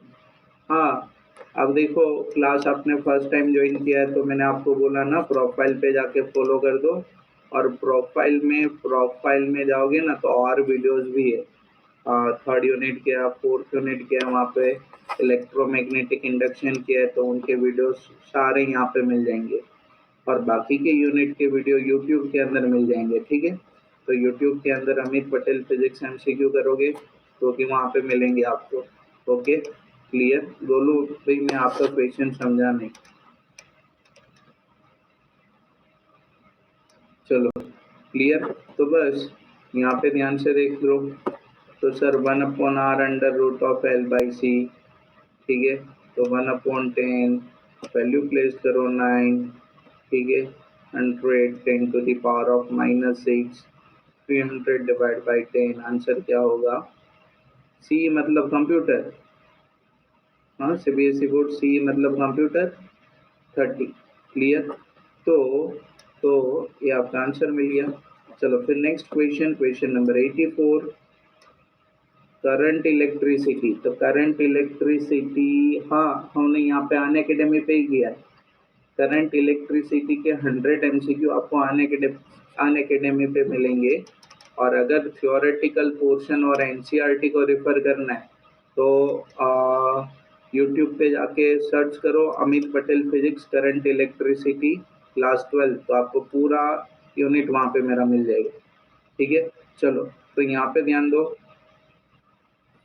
हाँ, अब देखो क्लास आपने फर्स्ट टाइम ज्वाइन किया है तो मैंने आपको बोला ना प्रोफाइल पे जाके फॉलो कर दो, और प्रोफाइल में जाओगे ना तो और वीडियोस भी है। थर्ड यूनिट के या फोर्थ यूनिट के वहाँ पे इलेक्ट्रोमैग्नेटिक इंडक्शन के है, तो उनके वीडियोस सारे यहाँ पे मिल जाएंगे, और बाकी के यूनिट के वीडियो यूट्यूब के अंदर मिल जाएंगे। ठीक है, तो यूट्यूब के अंदर अमित पटेल फिजिक्स MCQ करोगे तो कि वहाँ पे मिलेंगे आपको। Okay, clear. गोलू भाई मैं आपका क्वेश्चन समझा नहीं। चलो क्लियर, तो बस यहाँ पे ध्यान से देख लो। तो sir 1/R under root of L by C, ठीक है, तो 1/10 वैल्यू प्लेस करो 9, ठीक है, 100 10 to the power of -6, 300 divide by 10, answer क्या होगा, सी मतलब कंप्यूटर। हाँ, CBSE बोर्ड, सी मतलब कंप्यूटर 30। क्लियर, तो तो ये आपका आंसर मिल गया। चलो फिर next question, question number 84। Current electricity, तो करंट इलेक्ट्रिसिटी, हाँ हमने यहाँ पे अन अकेडमी पे ही किया है। करंट इलेक्ट्रिसिटी के 100 MCQ आपको अन अकेडमी पे मिलेंगे, और अगर थ्योरेटिकल पोर्शन और NCERT को रिफर करना है तो यूट्यूब पे जाके सर्च करो Amit Patel physics current electricity class 12, तो आपको पूरा यूनिट वहाँ पे मेरा मिल जाएगा। ठीक है, चलो तो यहाँ पे ध्यान दो,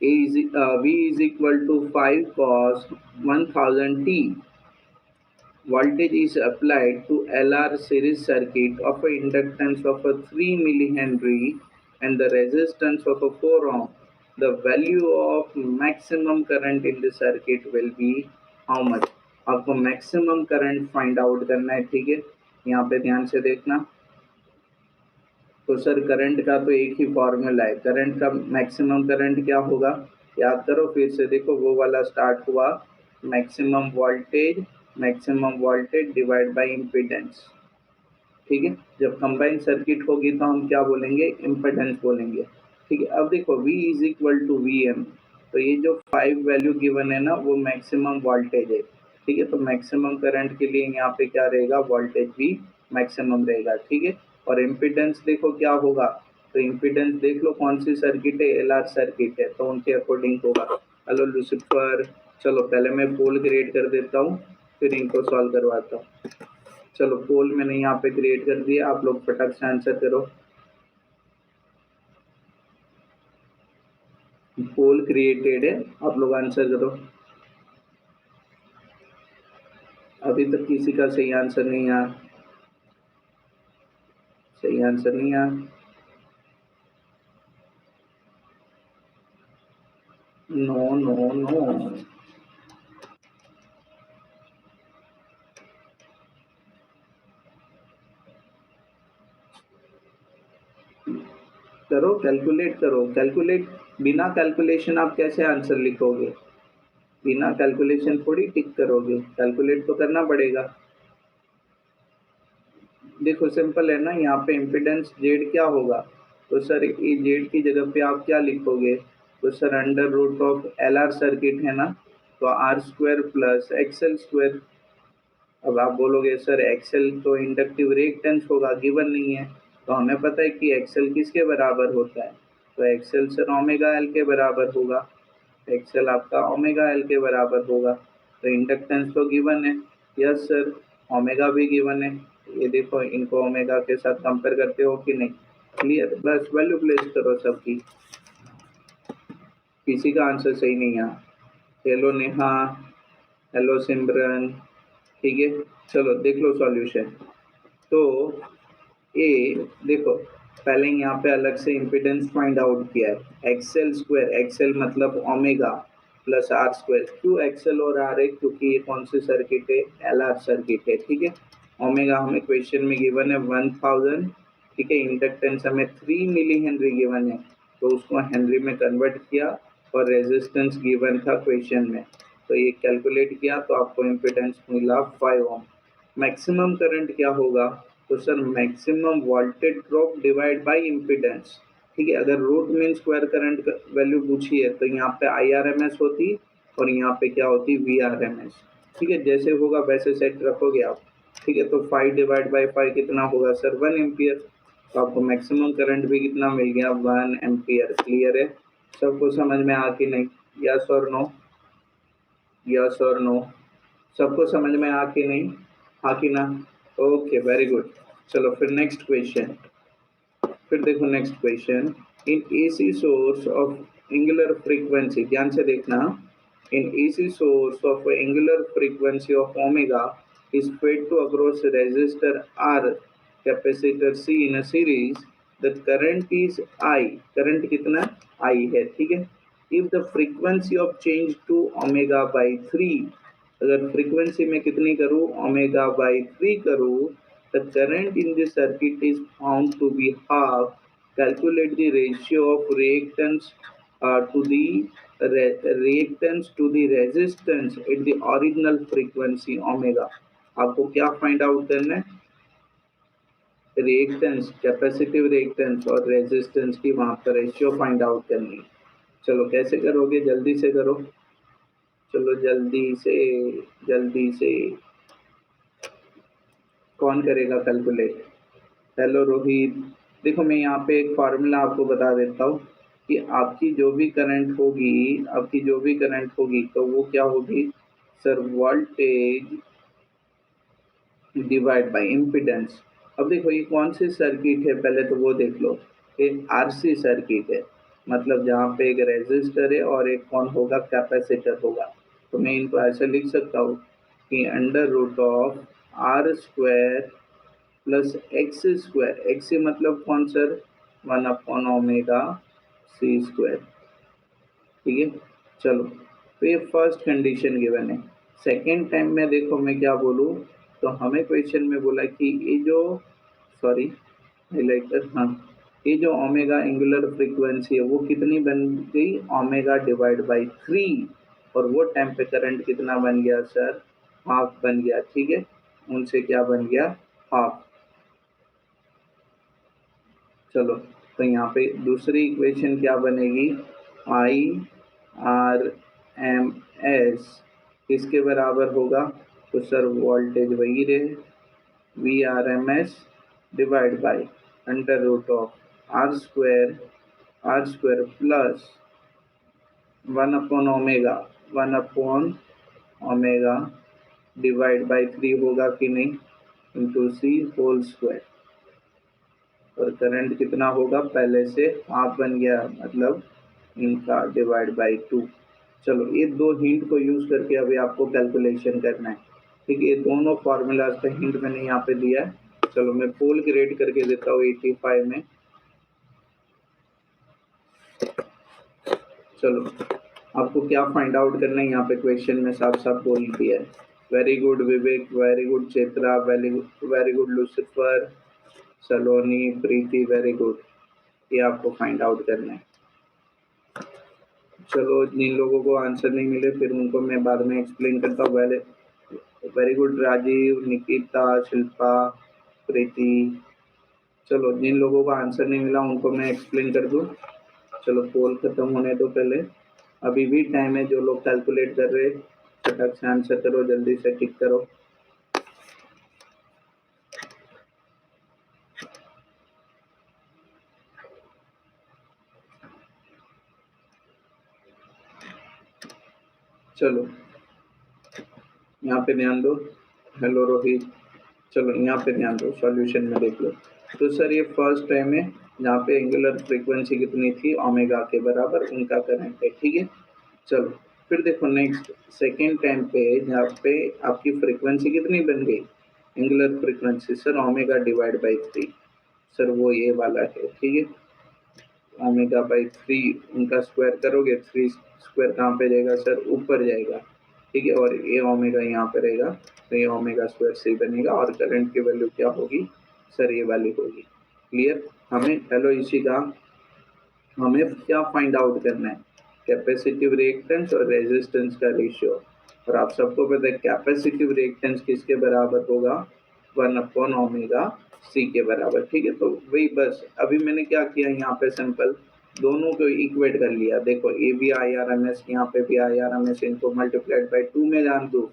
V is equal to 5 cos 1000 t, voltage is applied to LR series circuit of a inductance of a 3 millihenry and the resistance of a 4 ohm, the value of maximum current in the circuit will be how much? आपको maximum current find out करना है, ठीक है। यहाँ पे ध्यान से देखना। तो सर करंट का तो एक ही फॉर्मूला है, करंट का मैक्सिमम करंट क्या होगा, याद करो फिर से, देखो वो वाला स्टार्ट हुआ, maximum voltage divide by impedance, ठीक है। जब कंबाइन सर्किट होगी तो हम क्या बोलेंगे, इम्पीडेंस बोलेंगे, ठीक है। अब देखो V is equal to V M, तो ये जो 5 वैल्यू गिवन है ना वो मैक्सिमम वोल्टेज है, ठीक है। तो मैक्सिमम करंट के लिए यहाँ पे क्या रहेगा, वोल्टेज भी मैक्सिमम रहेगा, ठीक है। और इम्पीडेंस देखो क्या होगा, तो इम्पीडेंस देख लो कौन सी सर्किट है, LR सर्किट है, तो उनके अकॉर्डिंग होगा। हेलो लूसिफर, चलो पहले मैं पोल क्रिएट कर देता हूँ, फिर इनको सॉल्व करवाता हूँ। चलो पोल मैंने यहाँ पे क्रिएट कर दिया, आप लोग फटाक से आंसर करो। पोल क्रिएटेड है, आप लोग आंसर करो। अभी तक किसी का सही आंसर नहीं आया, सही आंसर नहीं आया। नो नो नो, करो कैलकुलेट करो, कैलकुलेट, बिना कैलकुलेशन आप कैसे आंसर लिखोगे, बिना कैलकुलेशन थोड़ी टिक करोगे, कैलकुलेट तो करना पड़ेगा। देखो सिंपल है ना, यहाँ पे इम्पीडेंस जेड क्या होगा, तो सर ये जेड की जगह पे आप क्या लिखोगे, तो sir under root of LR circuit है ना, तो R square plus XL square. अब आप बोलोगे सर एक्सएल तो इंडक्टिव रिएक्टेंस होगा, गिवन नहीं है, तो हमें पता है कि एक्सएल किसके बराबर होता है, तो एक्सएल सर ओमेगा एल के बराबर होगा, एक्सएल आपका ओमेगा एल के बराबर होगा। तो इंडक्टेंस तो गिवन है, यस सर, ओमेगा भी गिवन है, ये देखो इनको ओमेगा के साथ कंपेयर करते हो कि नहीं, क्लियर, बस वैल्यू प्लेस करो सबकी। किसी का आंसर सही नहीं आया। हेलो नेहा, हेलो सिमरन, ठीक है। चलो देख लो सॉल्यूशन। तो ए देखो, पहले यहाँ पे अलग से इम्पीडेंस फाइंड आउट किया है, एक्सएल स्क्वायर, एक्सएल मतलब ओमेगा प्लस आर स्क्वायर, क्यों एक्सएल और आर है, क्योंकि ये कौन सी सर्किट है, LR सर्किट है, ठीक है। ओमेगा हमें क्वेश्चन में गिवन है 1000, ठीक है। इंडक्टेंस हमें 3 मिली हेनरी गिवन है, तो उसको हेनरी में कन्वर्ट किया, और रेजिस्टेंस गिवन था क्वेश्चन में, तो ये कैलकुलेट किया तो आपको इम्पीडेंस मिला 5 ओम। मैक्सिमम करंट क्या होगा, तो sir maximum voltage drop divide by impedance, ठीक है। अगर root mean square current value पूछी है तो यहाँ पे IRMS होती, और यहाँ पे क्या होती, VRMS, ठीक है। जैसे होगा वैसे सेट रखोगे आप, ठीक है। तो 5 डिवाइड बाई 5 कितना होगा सर, 1 एम्पियर, तो आपको मैक्सिमम करंट भी कितना मिल गया, 1 एम्पियर। क्लियर है, सबको समझ में आ कि नहीं, यस और नो, यस और नो, सबको समझ में आ कि नहीं, हाँ कि ना, ओके वेरी गुड। चलो फिर नेक्स्ट क्वेश्चन, फिर देखो next question, in AC source of angular frequency, ध्यान से देखना, इन AC source of angular frequency of omega is fed to across resistor R, capacitor C in a series, the current is I, current कितना I है, ठीक है। if the frequency of change to omega by 3, अगर frequency में कितनी करूँ, omega by 3 करूँ, the current in the circuit is found to be half, calculate the ratio of reactance to the reactance to the resistance at the original frequency omega। आपको क्या find out करना है, reactance, capacitive reactance और resistance की वहां पर ratio find out करनी है। चलो कैसे करोगे, जल्दी से करो, चलो जल्दी से कौन करेगा कैलकुलेट, हेलो रोहित। देखो मैं यहाँ पे एक फार्मूला आपको बता देता हूँ कि आपकी जो भी करंट होगी, आपकी जो भी करंट होगी तो वो क्या होगी sir, voltage divide by impedance. अब देखो ये कौन सी सर्किट है, पहले तो वो देख लो, एक RC सर्किट है, मतलब जहाँ पे एक रेजिस्टर है और एक कौन होगा, कैपेसिटर होगा। तो मैं इनको ऐसे लिख सकता हूँ, कि under root of R square plus X square, X से मतलब कौन सर 1/ओमेगा सी स्क्वायर। ठीक है, चलो तो ये फर्स्ट कंडीशन गिवन है। सेकेंड टाइम में देखो मैं क्या बोलूँ, तो हमें क्वेश्चन में बोला कि ये जो सॉरी हाइलाइटर, हाँ, ये जो ओमेगा एंगुलर फ्रीक्वेंसी है वो कितनी बन गई, ओमेगा डिवाइड बाई 3, और वो टाइम पे करंट कितना बन गया सर, हाफ बन गया। ठीक है, उनसे क्या बन गया, हाफ। चलो तो यहाँ पे दूसरी इक्वेशन क्या बनेगी, आई आर एम एस किसके बराबर होगा, तो सर वोल्टेज वही रहे, V R M S divide by under root of R square plus 1/ओमेगा डिवाइड बाई 3 होगा कि नहीं, इंटू सी होल स्क्वायर। और करंट कितना होगा, पहले से हाफ बन गया, मतलब इनका डिवाइड बाई 2। चलो ये दो हिंट को यूज करके अभी आपको कैलकुलेशन करना है। ठीक है, ये दोनों फॉर्मूलाज का हिंट मैंने यहाँ पे दिया है। चलो मैं पोल क्रिएट करके देता हूँ 85 में। चलो आपको क्या फाइंड आउट करना है, यहाँ पे क्वेश्चन में साफ साफ बोल दिया है। Very good Vivek, very good Chaitra, very good Lucifer, Saloni, Preeti, very good. ये आपको फाइंड आउट करना है। चलो जिन लोगों को आंसर नहीं मिले फिर उनको मैं बाद में एक्सप्लेन करता हूँ। वेरी गुड राजीव, निकिता, शिल्पा, प्रीति। चलो जिन लोगों को आंसर नहीं मिला उनको मैं एक्सप्लेन कर दूँ। चलो पोल खत्म होने दो पहले, अभी भी टाइम है। जो लोग कैलकुलेट कर रहे फटाक से आंसर करो, जल्दी से टिक करो। चलो यहाँ पे ध्यान दो, हेलो रोहित। चलो यहाँ पे ध्यान दो, सॉल्यूशन में देख लो। तो सर ये फर्स्ट टाइम है जहाँ पे एंगुलर फ्रीक्वेंसी कितनी थी, ओमेगा के बराबर उनका करंट है। ठीक है, चलो फिर देखो नेक्स्ट सेकेंड टाइम पे जहाँ पे आपकी फ्रीक्वेंसी कितनी बन गई, angular frequency sir omega divide by 3, sir वो ये वाला है। ठीक है, ओमेगा बाई 3 उनका स्क्वायर करोगे, 3 स्क्वायर कहाँ पे जाएगा सर, ऊपर जाएगा। ठीक है, और ये ओमेगा यहाँ पे रहेगा, तो ये ओमेगा स्क्वायर से बनेगा, और करंट की वैल्यू क्या होगी सर, ये वाली होगी। क्लियर, हमें हेलो इसी का हमें क्या फाइंड आउट करना है, कैपेसिटिव रिएक्टेंस और रेजिस्टेंस का रेशियो। और आप सबको पता है कैपेसिटिव रिएक्टेंस किसके बराबर होगा, 1/ओमेगा सी के बराबर। ठीक है, तो वही बस अभी मैंने क्या किया यहाँ पे, सिंपल दोनों को इक्वेट कर लिया। देखो A B I R M S, यहाँ पे भी आई आर एम एस, इनको मल्टीप्लाइड बाई 2 में जान दूँ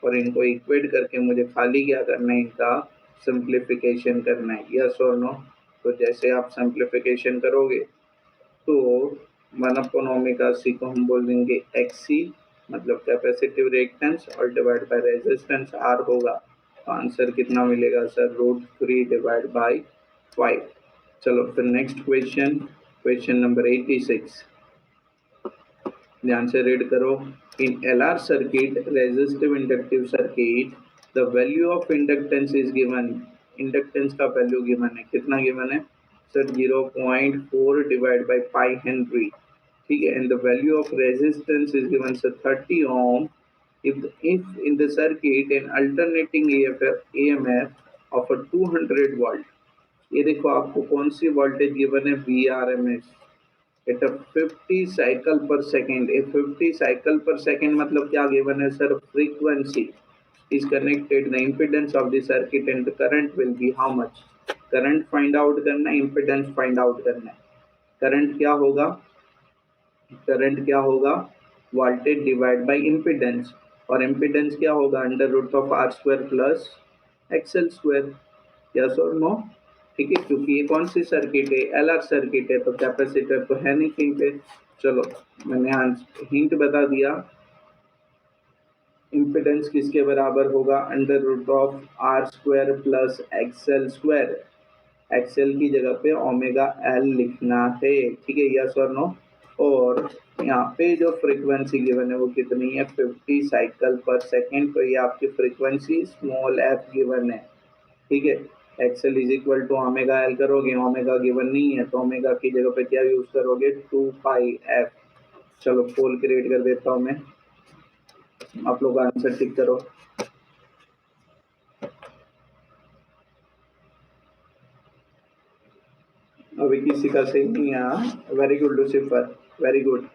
और इनको इक्वेट करके मुझे खाली क्या करना है, इनका सिंप्लीफिकेशन करना है, यस और नो। तो जैसे आप सिंप्लीफिकेशन करोगे तो 1/ओमेगा सी को हम बोल देंगे एक्सी, मतलब कैपेसिटिव रिएक्टेंस, और डिवाइड बाय रेजिस्टेंस आर होगा। तो आंसर कितना मिलेगा सर, √3 डिवाइड बाई 5। चलो फिर नेक्स्ट क्वेश्चन, क्वेश्चन नंबर 86, ध्यान से रीड करो। In LR circuit, resistive inductive circuit, the value of inductance is given. Inductance का वैल्यू गिवन है, कितना गिवन है sir, 0.4 divide by pi henry. ठीक है, and the value of resistance is given sir 30 ohm. if in the circuit an alternating EMF of a 200 volt, ये देखो आपको कौन सी वोल्टेज गिवन है, VRMS एट अ 50 साइकिल पर second. ए 50 cycle पर second मतलब क्या गिवन है sir, frequency is connected, the impedance of the circuit and the current will be how much। Current find out करना है, इम्पिडेंस फाइंड आउट करना है। करंट क्या होगा, करंट क्या होगा, वोल्टेज डिवाइड बाय इम्पिडेंस, और इम्पिडेंस क्या होगा, under root of R square plus XL square, yes और नो। ठीक है, क्योंकि ये कौन सी सर्किट है, LR सर्किट है, तो कैपेसिटर तो है नहीं कहीं पे। चलो मैंने हिंट बता दिया, इम्पिडेंस किसके बराबर होगा, under root of R square plus XL square. XL की जगह पे ओमेगा एल लिखना है। ठीक है, यस और नो। और यहाँ पे जो फ्रीक्वेंसी गिवन है वो कितनी है 50 साइकिल पर सेकेंड। तो ये आपकी फ्रीक्वेंसी स्मॉल एफ गिवन है, ठीक है। XL is equal to omega L करोगे, ओमेगा गिवन नहीं है तो ओमेगा की जगह पे क्या यूज करोगे 2 पाई एफ। चलो पोल क्रिएट कर देता हूँ मैं, आप लोग आंसर टिक करो। अभी किसी का सही नहीं है। Very good Lucifer, very good,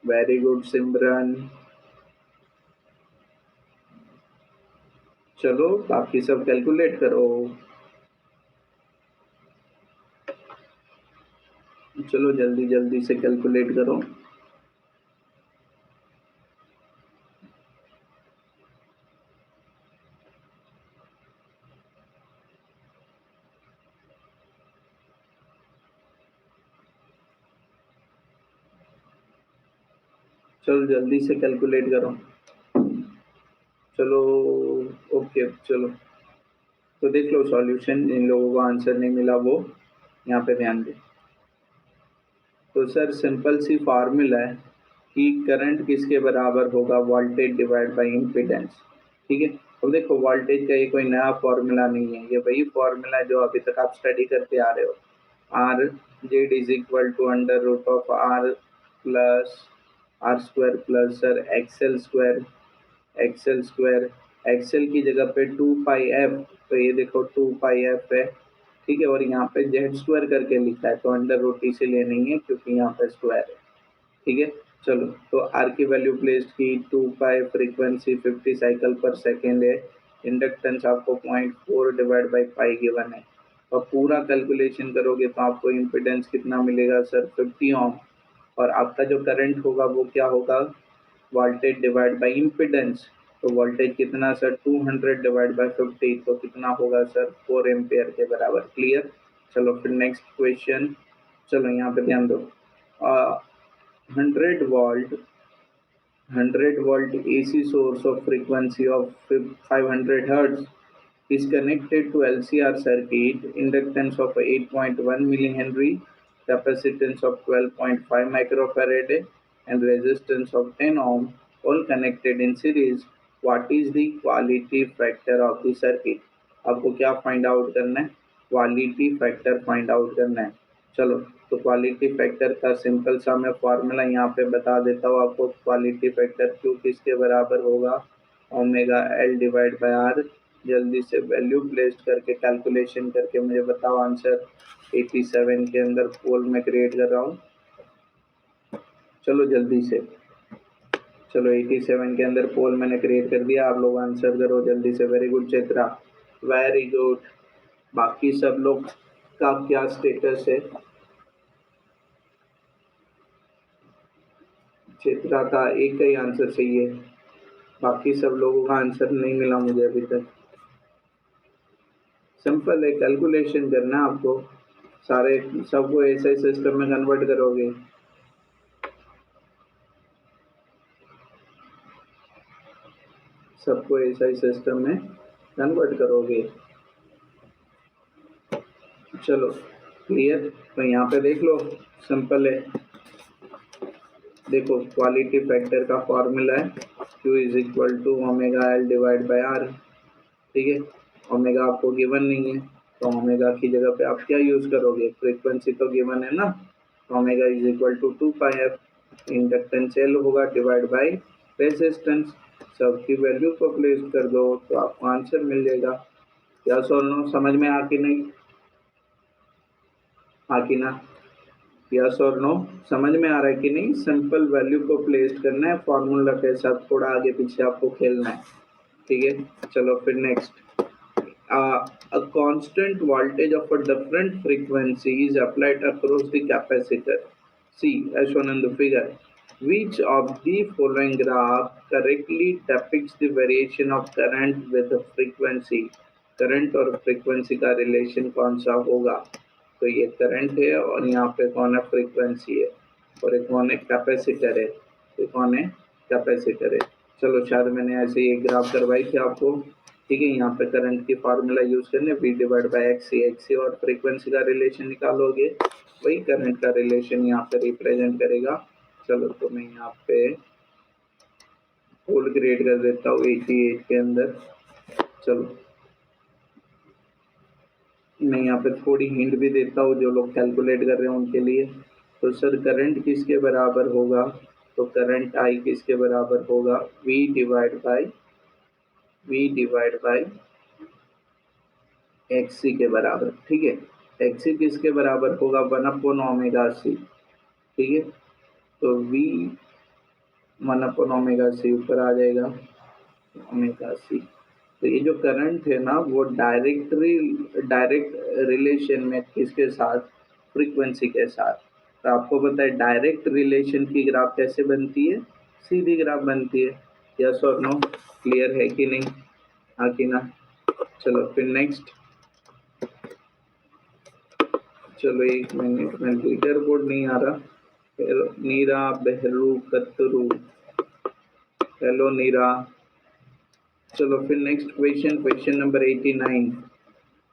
very good Simran. चलो बाकी सब कैलकुलेट करो। चलो जल्दी जल्दी से कैलकुलेट करो। चलो जल्दी से कैलकुलेट करो। चलो ओके चलो, तो देख लो सॉल्यूशन। जिन लोगों को आंसर नहीं मिला वो यहाँ पे ध्यान दें। तो सर सिंपल सी फार्मूला है कि करंट किसके बराबर होगा, वोल्टेज डिवाइड बाय इम्पीडेंस, ठीक है। अब देखो वोल्टेज का ये कोई नया फार्मूला नहीं है, ये वही फार्मूला है जो अभी तक आप स्टडी करते आ रहे हो। R Z is equal to under root of R plus R square plus sir XL square, XL square, XL की जगह पे 2 पाई एफ, तो ये देखो 2 पाई एफ है, ठीक है। और यहाँ पे जेड स्क्वायर करके लिखा है तो अंडर रूट इसीलिए नहीं है क्योंकि यहाँ पे स्क्वायर है, ठीक है। चलो तो आर की वैल्यू प्लेस की 2 पाई, फ्रीक्वेंसी 50 साइकिल पर सेकेंड है, इंडक्टेंस आपको 0.4 डिवाइड बाई पाई गिवन है। और पूरा कैलकुलेशन करोगे तो आपको इम्पिडेंस कितना मिलेगा सर 50 ओम। और आपका जो करंट होगा वो क्या होगा, वोल्टेज डिवाइड बाय इम्पीडेंस। तो वोल्टेज कितना सर 200 डिवाइड बाय 50, तो कितना होगा सर 4 एम्पियर के बराबर। क्लियर। चलो फिर नेक्स्ट क्वेश्चन। चलो यहाँ पे ध्यान दो। 100 volt 100 volt AC source of frequency of 500 hertz is connected to LCR circuit, inductance of 8.1 millihenry, capacitance of 12.5 microfarad, and resistance of 10 ohm, all connected in series. What is the quality factor of the circuit? आपको क्या find out करना है, quality factor find out करना है। चलो तो quality factor का simple सा मैं फॉर्मूला यहाँ पे बता देता हूँ आपको। क्वालिटी फैक्टर क्यू किसके बराबर होगा, omega L divide by R. जल्दी से वैल्यू प्लेस करके कैलकुलेशन करके मुझे बताओ आंसर। 87 के अंदर पोल में क्रिएट कर रहा हूँ, चलो जल्दी से। चलो 87 के अंदर पोल मैंने क्रिएट कर दिया, आप लोग आंसर करो जल्दी से। Very good Chaitra, very good. बाकी सब लोग का क्या स्टेटस है, चित्रा का एक का ही आंसर सही है, बाकी सब लोगों का आंसर नहीं मिला मुझे अभी तक। सिंपल है, कैलकुलेशन करना आपको, सारे सबको ऐसे सिस्टम में कन्वर्ट करोगे। सबको ऐसा ही सिस्टम में कन्वर्ट करोगे। चलो क्लियर। तो यहाँ पे देख लो सिंपल है, देखो क्वालिटी फैक्टर का फॉर्मूला है Q is equal to omega L divide by R, ठीक है। ओमेगा आपको गिवन नहीं है तो ओमेगा की जगह पे आप क्या यूज करोगे, फ्रीक्वेंसी तो गिवन है ना, तो omega is equal to 2 pi F. Inductance L होगा डिवाइड बाय रेजिस्टेंस। सबकी वैल्यू को प्लेस कर दो तो आपको आंसर मिल जाएगा। यस और नो, समझ में आ कि नहीं, आ कि ना, यस और नो, समझ में आ रहा है कि नहीं। सिंपल वैल्यू को प्लेस करना है फॉर्मूला के साथ, थोड़ा आगे पीछे आपको खेलना है, ठीक है। चलो फिर next. A constant voltage of a different frequency is applied across the capacitor. See, as shown in the figure, which of the following graph correctly depicts the variation of current with the frequency? Current और frequency का relation कौन सा होगा, तो ये current है और यहाँ पे कौन है फ्रीक्वेंसी है, और एक कौन है कैपेसिटर है, ये कौन है कैपेसिटर है। चलो शायद मैंने ऐसे ही एक ग्राफ करवाई थी आपको, ठीक है। यहाँ पे करंट की फार्मूला यूज करने V डिवाइड बाई एक्सी और फ्रीक्वेंसी का रिलेशन निकालोगे, वही करंट का रिलेशन यहाँ पे रिप्रेजेंट करेगा। चलो तो मैं यहाँ पे पोल क्रिएट कर देता हूँ 88 के अंदर। चलो मैं यहाँ पे थोड़ी हिंट भी देता हूँ जो लोग कैलकुलेट कर रहे हैं उनके लिए। तो सर करंट किसके बराबर होगा, तो करंट आई किसके बराबर होगा, V डिवाइड बाई एक्सी के बराबर। ठीक है, एक्सी किसके बराबर होगा, 1/ओमेगा सी। ठीक है, तो V 1/ओमेगा सी ऊपर आ जाएगा, ओमेगा सी। तो ये जो करंट है ना वो डायरेक्ट रिलेशन में किसके साथ, फ्रीक्वेंसी के साथ। तो आपको पता है डायरेक्ट रिलेशन की ग्राफ कैसे बनती है, सीधी ग्राफ बनती है। यस और नो, क्लियर है कि नहीं, हाँ कि ना। चलो फिर नेक्स्ट, चलो 1 मिनट में लीडर बोर्ड नहीं आ रहा। नीरा बहरू कतरू, हेलो नीरा। चलो फिर next question, question number 89।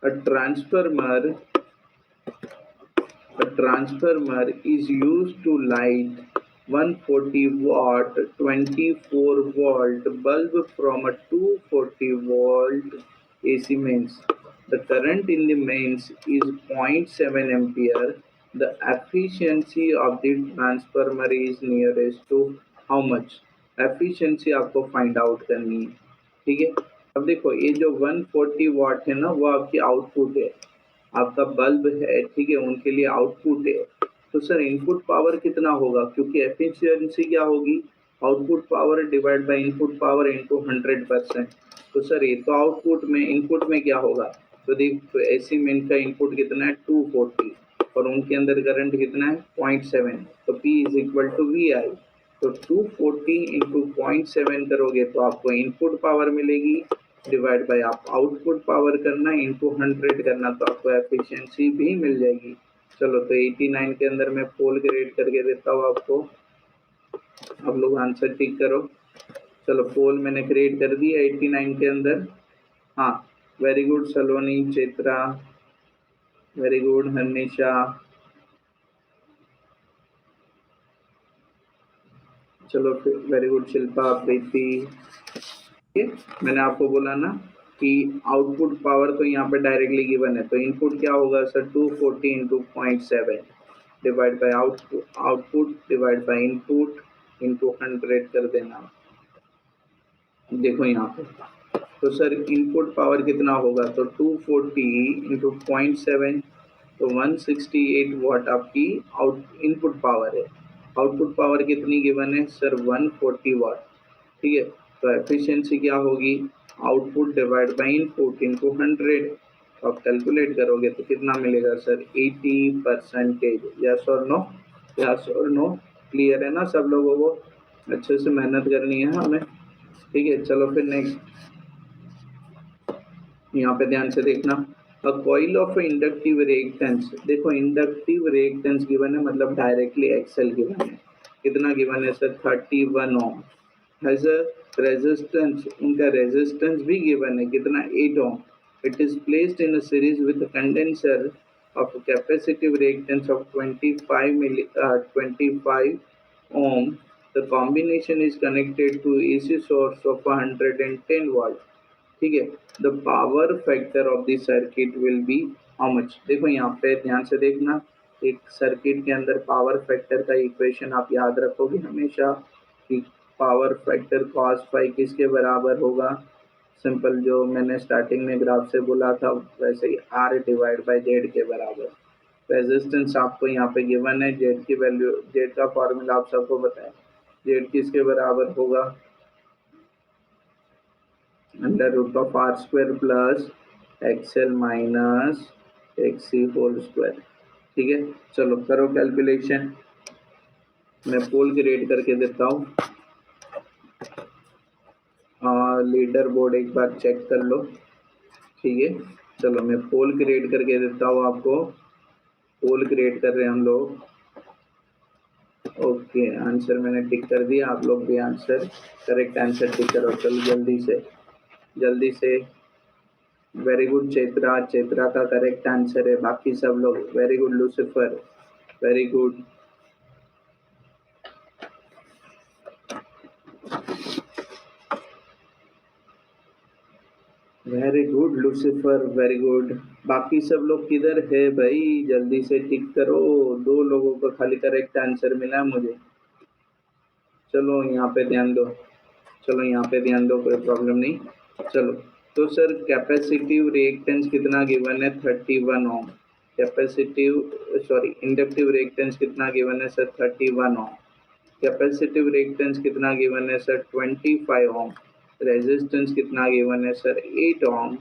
A transformer is used to light 140 watt 24 volt bulb from a 240 volt AC mains. The current in the mains is 0.7 ampere. The efficiency of the transformer is nearest to how much? Efficiency आपको find out करनी है। ठीक है, अब देखो ये जो 140 वाट है ना वो आपकी आउटपुट है, आपका बल्ब है। ठीक है, उनके लिए आउटपुट है। तो सर इनपुट पावर कितना होगा, क्योंकि एफिशिएंसी क्या होगी, output power divide by input power into 100%। तो सर ये तो आउटपुट में, इनपुट में क्या होगा, तो देखो एसी में इनका इनपुट कितना है 240 और उनके अंदर करंट कितना है 0.7, तो P is equal to V I. तो 240 इंटू 0.7 करोगे तो आपको इनपुट पावर मिलेगी, डिवाइड बाय आप आउटपुट पावर करना इंटू 100 करना, तो आपको एफिशिएंसी भी मिल जाएगी। चलो तो 89 के अंदर मैं पोल क्रिएट करके देता हूँ आपको, आप लोग आंसर टिक करो। चलो पोल मैंने क्रिएट कर दिया 89 के अंदर। हाँ वेरी गुड सलोनी, चेत्रा, वेरी गुड हर्निशा। चलो फिर वेरी गुड शिल्पा, प्रीति। मैंने आपको बोला ना कि आउटपुट पावर तो यहाँ पे डायरेक्टली गिवन है, तो इनपुट क्या होगा sir 240 into 0.7 divide by output divide by input into 100 कर देना। देखो यहाँ पे तो सर इनपुट पावर कितना होगा, तो 240 इंटू 0.7 तो 168 वाट आपकी इनपुट पावर है। आउटपुट पावर कितनी गिवन है सर 140 वाट। ठीक है, तो एफिशिएंसी क्या होगी, output divide by input into 100। तो आप कैलकुलेट करोगे तो कितना मिलेगा सर 80%। यस और नो, यस और नो, क्लियर है ना सब लोगों को, अच्छे से मेहनत करनी है हमें। ठीक है, चलो फिर नेक्स्ट, यहाँ पे ध्यान से देखना। A coil of inductive reactance, देखो इंडक्टिव रिएक्टेंस गिवन है मतलब डायरेक्टली एक्सेल गिवन है, कितना गिवन है sir 31 ohm. Has a resistance, उनका रेजिस्टेंस भी गिवन है कितना 8 ohm. It is placed in a series with condenser of capacitive reactance of 25 ohm. The combination is connected to AC source of 110 volt. ठीक है, the power factor of the circuit will be how much. देखो यहाँ पे ध्यान से देखना, एक circuit के अंदर पावर फैक्टर का इक्वेशन आप याद रखोगे हमेशा कि पावर फैक्टर cos फाई किसके बराबर होगा, सिंपल जो मैंने स्टार्टिंग में ग्राफ से बोला था वैसे ही R डिवाइड बाई जेड के बराबर। रेजिस्टेंस आपको यहाँ पे गिवन है, जेड की वैल्यू, जेड का फॉर्मूला आप सबको बताएं, जेड किसके बराबर होगा, under root of R square plus XL minus XC whole square. ठीक है, चलो करो कैलकुलेशन, मैं पोल क्रिएट करके देता हूँ। लीडर बोर्ड एक बार चेक कर लो। ठीक है, चलो मैं पोल क्रिएट करके देता हूँ आपको, पोल क्रिएट कर रहे हैं हम लोग। ओके, आंसर मैंने टिक कर दिया, आप लोग भी आंसर, करेक्ट आंसर टिक करो। चलो जल्दी से जल्दी से वेरी गुड चैत्रा, चैत्रा का करेक्ट आंसर है। बाकी सब लोग very good. Lucifer very good. Very good Lucifer very good. बाकी सब लोग किधर है भाई, जल्दी से टिक करो। 2 लोगों को खाली करेक्ट आंसर मिला है मुझे। चलो यहाँ पे ध्यान दो, चलो यहाँ पे ध्यान दो, कोई प्रॉब्लम नहीं। चलो तो सर कैपेसिटिव रिएक्टेंस कितना गिवन है? 31 ohm. Capacitive sorry inductive reactance कितना गिवन है सर? 31 ओम। कैपेसिटिव रिएक्टेंस कितना गिवन है सर? 25 ओम। रेजिस्टेंस कितना गिवन है सर? 8 ओम।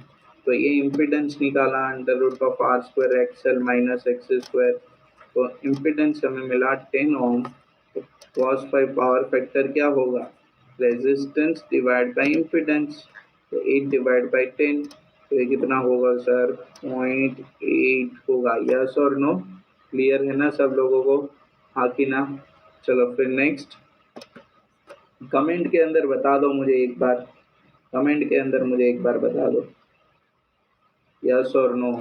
तो ये इम्पीडेंस निकाला under root of R square XL minus X square. तो इम्पीडेंस हमें मिला 10 ओम। तो cos फाइव पावर फैक्टर क्या होगा? Resistance divide by impedance. तो 8 डिवाइड बाई 10, तो ये कितना होगा सर? 0.8 होगा। यस और नो? क्लियर है ना सब लोगों को? हाँ कि ना? चलो फिर नेक्स्ट। कमेंट के अंदर बता दो मुझे एक बार, कमेंट के अंदर मुझे एक बार बता दो यस और नो,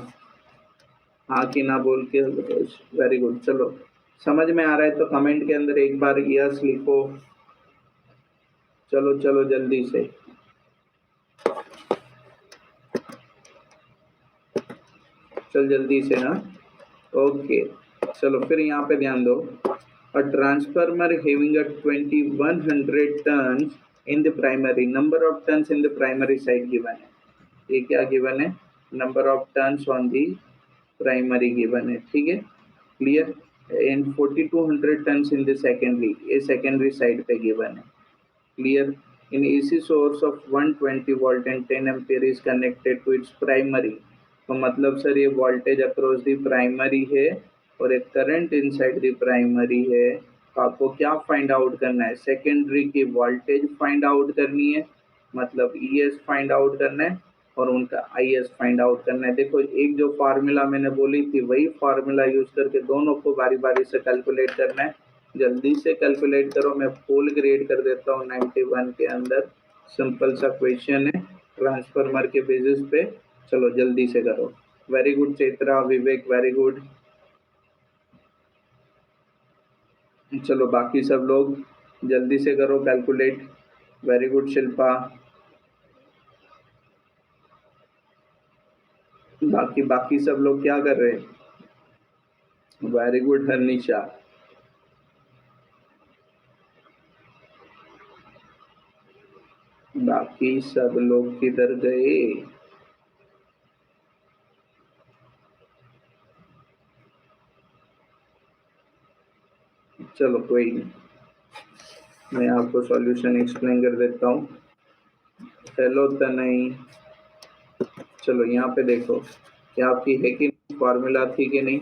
हाँ कि ना बोल के। Very good. चलो समझ में आ रहा है तो कमेंट के अंदर एक बार यस लिखो। चलो चलो जल्दी से। चल जल्दी से ना। ओके चलो फिर यहाँ पे ध्यान दो। A transformer having a 2100 turns in the primary, number of turns in the primary side given है। ये क्या गिवन है? Number of turns on the primary given है। ठीक है clear. And 4200 turns in the secondary, ये सेकेंडरी साइड पे given है। Clear. In AC source of 120 volt and 10 ampere is connected to its primary. तो मतलब सर ये वोल्टेज अक्रॉस दी प्राइमरी है और एक करंट इनसाइड दी प्राइमरी है। तो आपको क्या फाइंड आउट करना है? सेकेंडरी की वोल्टेज फाइंड आउट करनी है, मतलब ईएस फाइंड आउट करना है और उनका आईएस फाइंड आउट करना है। देखो एक जो फार्मूला मैंने बोली थी वही फार्मूला यूज करके दोनों को बारी बारी से कैलकुलेट करना है। जल्दी से कैलकुलेट करो, मैं फुल ग्रेड कर देता हूँ 91 के अंदर। सिंपल सा क्वेश्चन है ट्रांसफार्मर के बेसिस पे। चलो जल्दी से करो। वेरी गुड चैत्रा, विवेक वेरी गुड। चलो बाकी सब लोग जल्दी से करो कैलकुलेट। Very good Shilpa. बाकी बाकी सब लोग क्या कर रहे हैं? Very good Harnisha. बाकी सब लोग किधर गए? चलो कोई नहीं, मैं आपको सॉल्यूशन एक्सप्लेन कर देता हूँ। हेलो तनई। चलो यहाँ पे देखो, क्या आपकी है कि फॉर्मूला थी कि नहीं?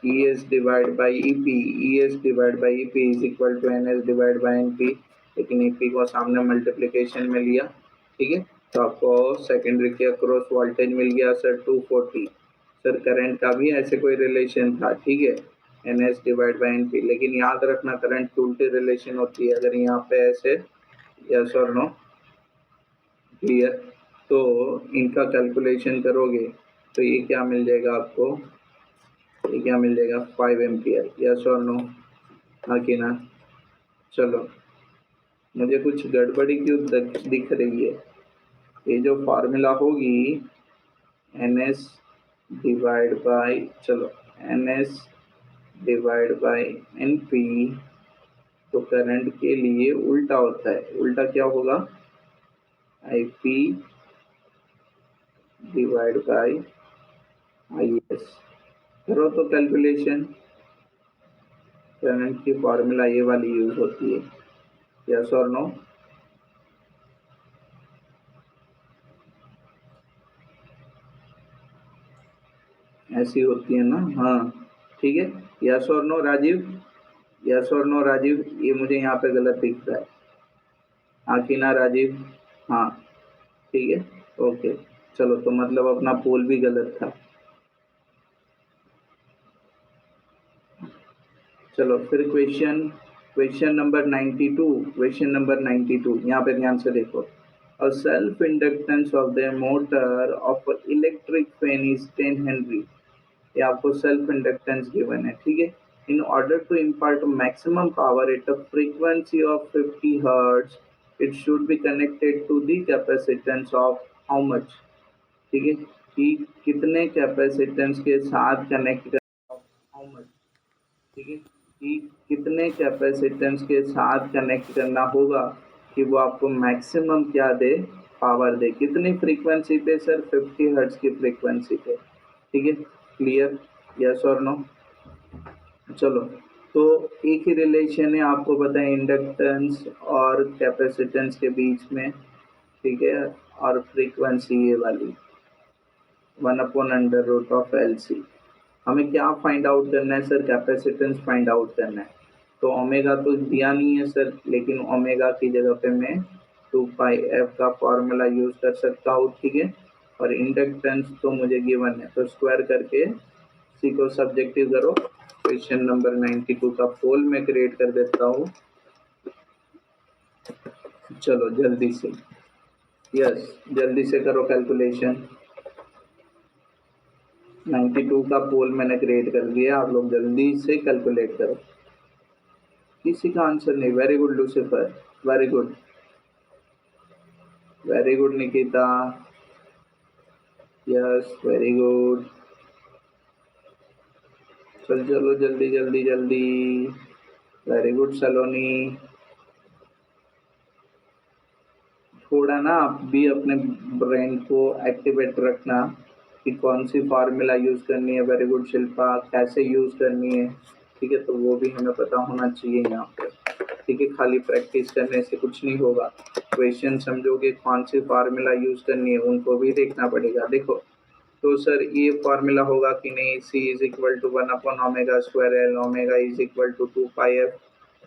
ES divide by EP, ES divide by EP is equal to NS divide by NP, लेकिन EP को सामने मल्टीप्लिकेशन में लिया। ठीक है, तो आपको सेकेंडरी के अक्रॉस वोल्टेज मिल गया सर 240। सर करंट का भी ऐसे कोई रिलेशन था, ठीक है, NS डिवाइड बाई NP, लेकिन याद रखना करंट की उल्टी रिलेशन होती है अगर यहाँ पे ऐसे। यस और नो? क्लियर। तो इनका कैलकुलेशन करोगे तो ये क्या मिल जाएगा आपको? ये क्या मिल जाएगा? 5 एम्पियर। यस और नो? हाँ कि ना? चलो मुझे कुछ गड़बड़ी क्यों दिख रही है? ये जो फार्मूला होगी NS डिवाइड बाई, चलो NS डिवाइड बाई NP, तो करंट के लिए उल्टा होता है। उल्टा क्या होगा? IP divide by IS। करो तो कैलकुलेशन। करंट की फार्मूला ये वाली यूज होती है। यस और नो? ऐसी होती है ना? हाँ ठीक है। यस और नो राजीव? यस और नो राजीव? ये मुझे यहाँ पे गलत दिख रहा है। हाँ कि ना राजीव? हाँ ठीक है ओके। चलो तो मतलब अपना पोल भी गलत था। चलो फिर क्वेश्चन नंबर 92। क्वेश्चन नंबर 92 यहाँ पे ध्यान से देखो। A self-inductance of the motor of an electric fan is 10 Henry. ये आपको सेल्फ इंडक्टेंस गिवन है, ठीक है। In order to impart maximum power at a frequency of 50 hertz it should be connected to the capacitance of how much, ठीक है, कि कितने capacitance के साथ कनेक्ट कर हाउ मच, ठीक है, कि कितने कैपेसिटेंस के साथ कनेक्ट करना होगा कि वो आपको मैक्सिमम क्या दे, पावर दे। कितनी फ्रीक्वेंसी पे सर? 50 हर्ट्ज की फ्रीक्वेंसी पे, ठीक है। क्लियर? यस और नो? चलो, तो एक ही रिलेशन है, आपको पता है, इंडक्टेंस और कैपेसिटेंस के बीच में, ठीक है, और फ्रीक्वेंसी ये वाली 1/√LC। हमें क्या फाइंड आउट करना है सर? कैपेसिटेंस फाइंड आउट करना है। तो ओमेगा तो दिया नहीं है सर, लेकिन ओमेगा की जगह पे मैं 2πf का फॉर्मूला यूज कर सकता हूँ, ठीक है। और इंडक्टेंस तो मुझे गिवन है, तो स्क्वायर करके सी को सब्जेक्टिव करो। क्वेश्चन नंबर 92 का पोल में क्रिएट कर देता हूँ। चलो जल्दी से, यस जल्दी से करो कैलकुलेशन। 92 का पोल मैंने क्रिएट कर दिया, आप लोग जल्दी से कैलकुलेट करो। किसी का आंसर नहीं? Very good Lucifer, very good, very good Nikita, yes very good. चल चलो जल्दी जल्दी जल्दी, वेरी गुड सलोनी। थोड़ा ना आप भी अपने ब्रेन को एक्टिवेट रखना कि कौन सी फार्मूला यूज करनी है। वेरी गुड शिल्पा, कैसे यूज करनी है, ठीक है, तो वो भी हमें पता होना चाहिए यहाँ पे, ठीक है। खाली प्रैक्टिस करने से कुछ नहीं होगा। क्वेश्चन समझोगे कौन सी फार्मूला यूज करनी है, उनको भी देखना पड़ेगा। देखो तो सर ये फार्मूला होगा कि नहीं? C is equal to 1/ω²L, omega is equal to 2πf।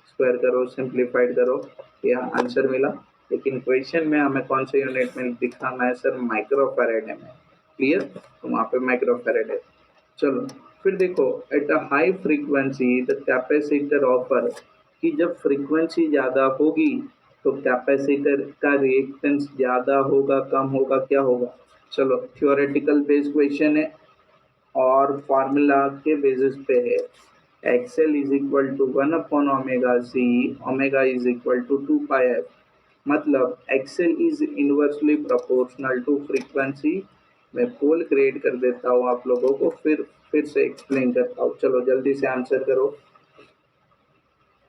Square करो, सिंप्लीफाइड करो, यहाँ आंसर मिला। लेकिन क्वेश्चन में हमें कौन से यूनिट में दिखाना है सर? माइक्रोफैरेड में। क्लियर? तो वहाँ पे माइक्रोफैरेड है। चलो फिर देखो, at a high frequency the capacitor offer, कि जब फ्रीक्वेंसी ज़्यादा होगी तो कैपेसिटर का रिएक्टेंस ज़्यादा होगा, कम होगा, क्या होगा? चलो थ्योरेटिकल बेस्ड क्वेश्चन है और फार्मूला के बेसिस पे है। XL is equal to 1/ω/C, omega is equal to 2πf। मतलब XL is inversely proportional to frequency. मैं पोल क्रिएट कर देता हूँ आप लोगों को, फिर से एक्सप्लेन करता हूँ। चलो जल्दी से आंसर करो।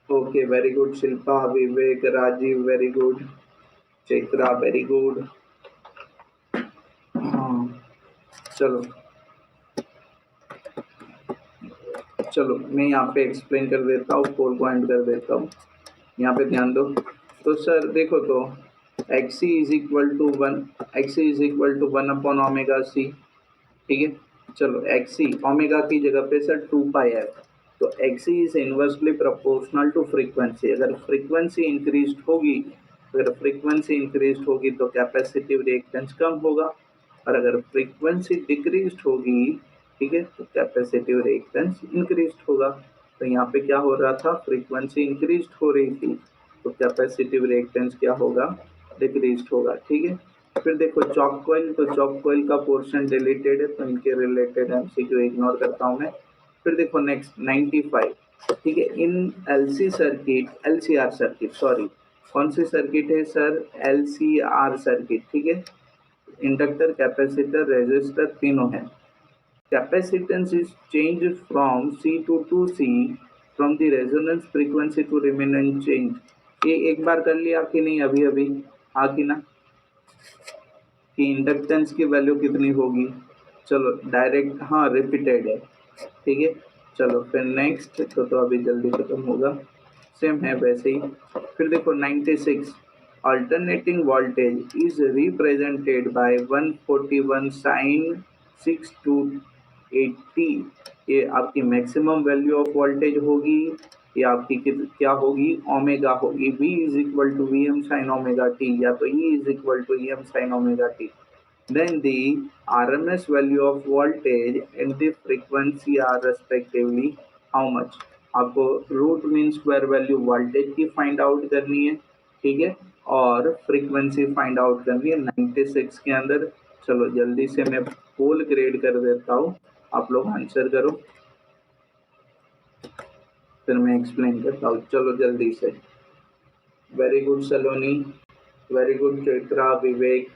Okay very good Shilpa, Vivek, Rajiv very good, Chaitra very good. हाँ चलो चलो मैं यहाँ पे एक्सप्लेन कर देता हूँ, पोल को एंड कर देता हूँ। यहाँ पे ध्यान दो। तो सर देखो, तो XC is equal to 1/ω/C, ठीक है। चलो XC ओमेगा की जगह पे सर 2πf, तो XC is inversely proportional to frequency. अगर फ्रीक्वेंसी इंक्रीज होगी तो कैपेसिटिव रिएक्टेंस कम होगा, और अगर फ्रीक्वेंसी डिक्रीज होगी, ठीक है, तो कैपेसिटिव रिएक्टेंस इंक्रीज होगा। तो यहाँ पे क्या हो रहा था? फ्रीक्वेंसी इंक्रीज हो रही थी, तो कैपेसिटिव रिएक्टेंस क्या होगा? डिक्रीज होगा, ठीक है। फिर देखो चॉक कॉइल, तो चॉक कॉइल का पोर्शन डिलीटेड है, तो इनके रिलेटेड एमसीक्यू इग्नोर करता हूँ मैं। फिर देखो नेक्स्ट 95, ठीक है। इन LCR सर्किट, सॉरी कौन सी सर्किट है सर? LCR सर्किट, ठीक है। इंडक्टर, कैपेसिटर, रेजिस्टर तीनों है। Capacitance is changed from C to 2C from the resonance frequency to remain unchanged। ये एक बार कर लिया कि नहीं? अभी अभी हाँ कि ना, कि इंडक्टेंस की वैल्यू कितनी होगी? चलो डायरेक्ट, हाँ रिपीटेड है, ठीक है। चलो फिर नेक्स्ट, तो अभी जल्दी खत्म होगा, सेम है वैसे ही। फिर देखो 96, alternating voltage is represented by 141 sin 6 to 80। ये आपकी मैक्सिमम वैल्यू ऑफ वोल्टेज होगी, ये आपकी क्या होगी? ओमेगा होगी। V is equal to Vm sin omega t, या तो E is equal to Em sin omega t. Then the RMS value of voltage and the frequency are respectively how much? आपको root mean square value voltage की find out करनी है, ठीक है, और frequency find out करनी है 96 के अंदर। चलो जल्दी से मैं पोल क्रिएट कर देता हूँ, आप लोग आंसर करो, फिर मैं एक्सप्लेन करता हूँ। चलो जल्दी से। वेरी गुड सलोनी, वेरी गुड चैत्रा, विवेक।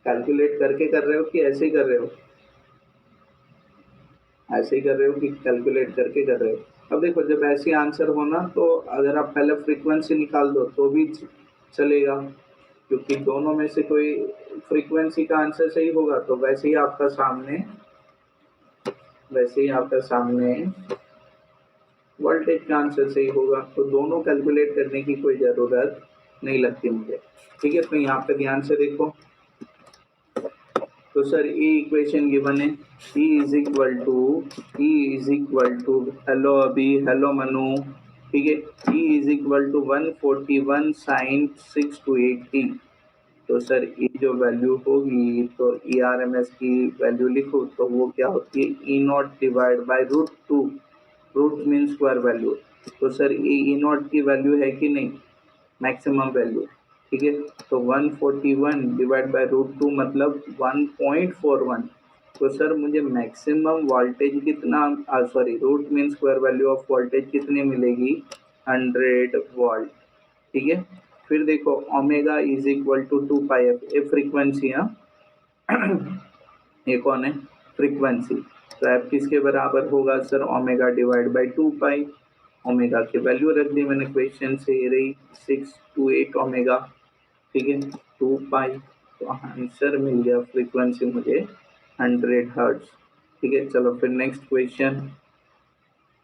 कैलकुलेट करके कर रहे हो कि ऐसे ही कर रहे हो? ऐसे ही कर रहे हो कि कैलकुलेट करके कर रहे हो? अब देखो, जब ऐसे आंसर हो ना, तो अगर आप पहले फ्रीक्वेंसी निकाल दो तो भी चलेगा, क्योंकि दोनों में से कोई फ्रीक्वेंसी का आंसर सही होगा तो वैसे ही आपका सामने वोल्टेज का आंसर सही होगा, तो दोनों कैलकुलेट करने की कोई ज़रूरत नहीं लगती मुझे। ठीक है, तो यहाँ पे ध्यान से देखो। तो सर ई इक्वेशन गिवन है, E is equal to hello Abhi, hello Manu, ठीक है, E is equal to 141 sine 6 to 80। तो सर ये जो वैल्यू होगी, तो ई आर एम एस की वैल्यू लिखो तो वो क्या होती है, E naught divide by √2, root mean square value. तो सर ये ई नॉट की वैल्यू है कि नहीं, मैक्सिमम वैल्यू, ठीक है। तो 141 डिवाइड बाय √2 मतलब 1.41। तो सर मुझे मैक्सिमम वोल्टेज कितना, sorry, root mean square value of voltage कितनी मिलेगी, 100 वोल्ट, ठीक है। फिर देखो omega is equal to 2πf, ये फ्रीक्वेंसी है, ये कौन है, फ्रीक्वेंसी। तो एफ किसके बराबर होगा sir, omega divide by 2π। Omega की वैल्यू रख दी मैंने क्वेश्चन से, ये रही 6 to 8 ओमेगा, ठीक है, 2π। तो आंसर मिल गया फ्रीक्वेंसी मुझे 100 हर्ट्ज, ठीक है। चलो फिर next question,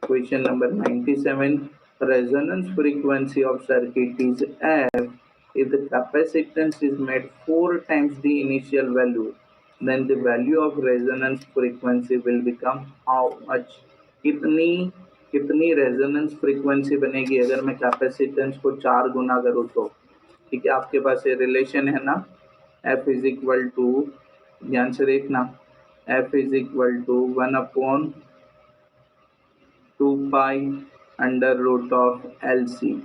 question number 97। Resonance frequency of circuit is F if the capacitance is made 4 times the initial value, then the value of resonance frequency will become how much। कितनी resonance frequency बनेगी अगर मैं capacitance को 4 गुना करूँ तो, ठीक है। आपके पास ये रिलेशन है ना, F इज इक्वल टू, ध्यान से देखना, F is equal to 1/2π√LC,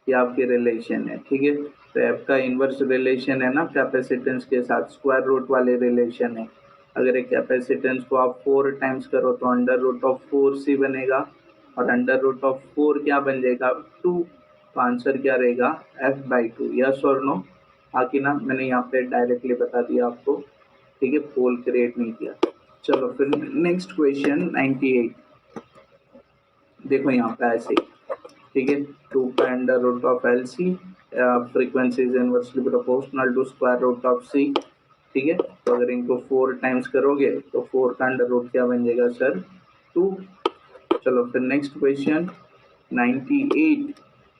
ये आपकी रिलेशन है, ठीक है। तो एफ का इन्वर्स रिलेशन है ना कैपेसिटेंस के साथ, स्क्वायर रूट वाले रिलेशन है। अगर एक कैपेसिटेंस को आप 4 टाइम्स करो तो √4C बनेगा, और √4 क्या बन जाएगा, 2। तो आंसर क्या रहेगा, F/2। यस और नो, बाकी ना मैंने यहाँ पे डायरेक्टली बता दिया आपको, ठीक है, पोल क्रिएट नहीं किया। चलो फिर नेक्स्ट क्वेश्चन 98। देखो यहाँ पे ऐसे, ठीक है, 2π√LC, frequency is inversely proportional to square root of C, ठीक है। तो अगर इनको 4 टाइम्स करोगे तो 4 का अंडर रूट क्या बन जाएगा सर, 2। चलो फिर next question 98।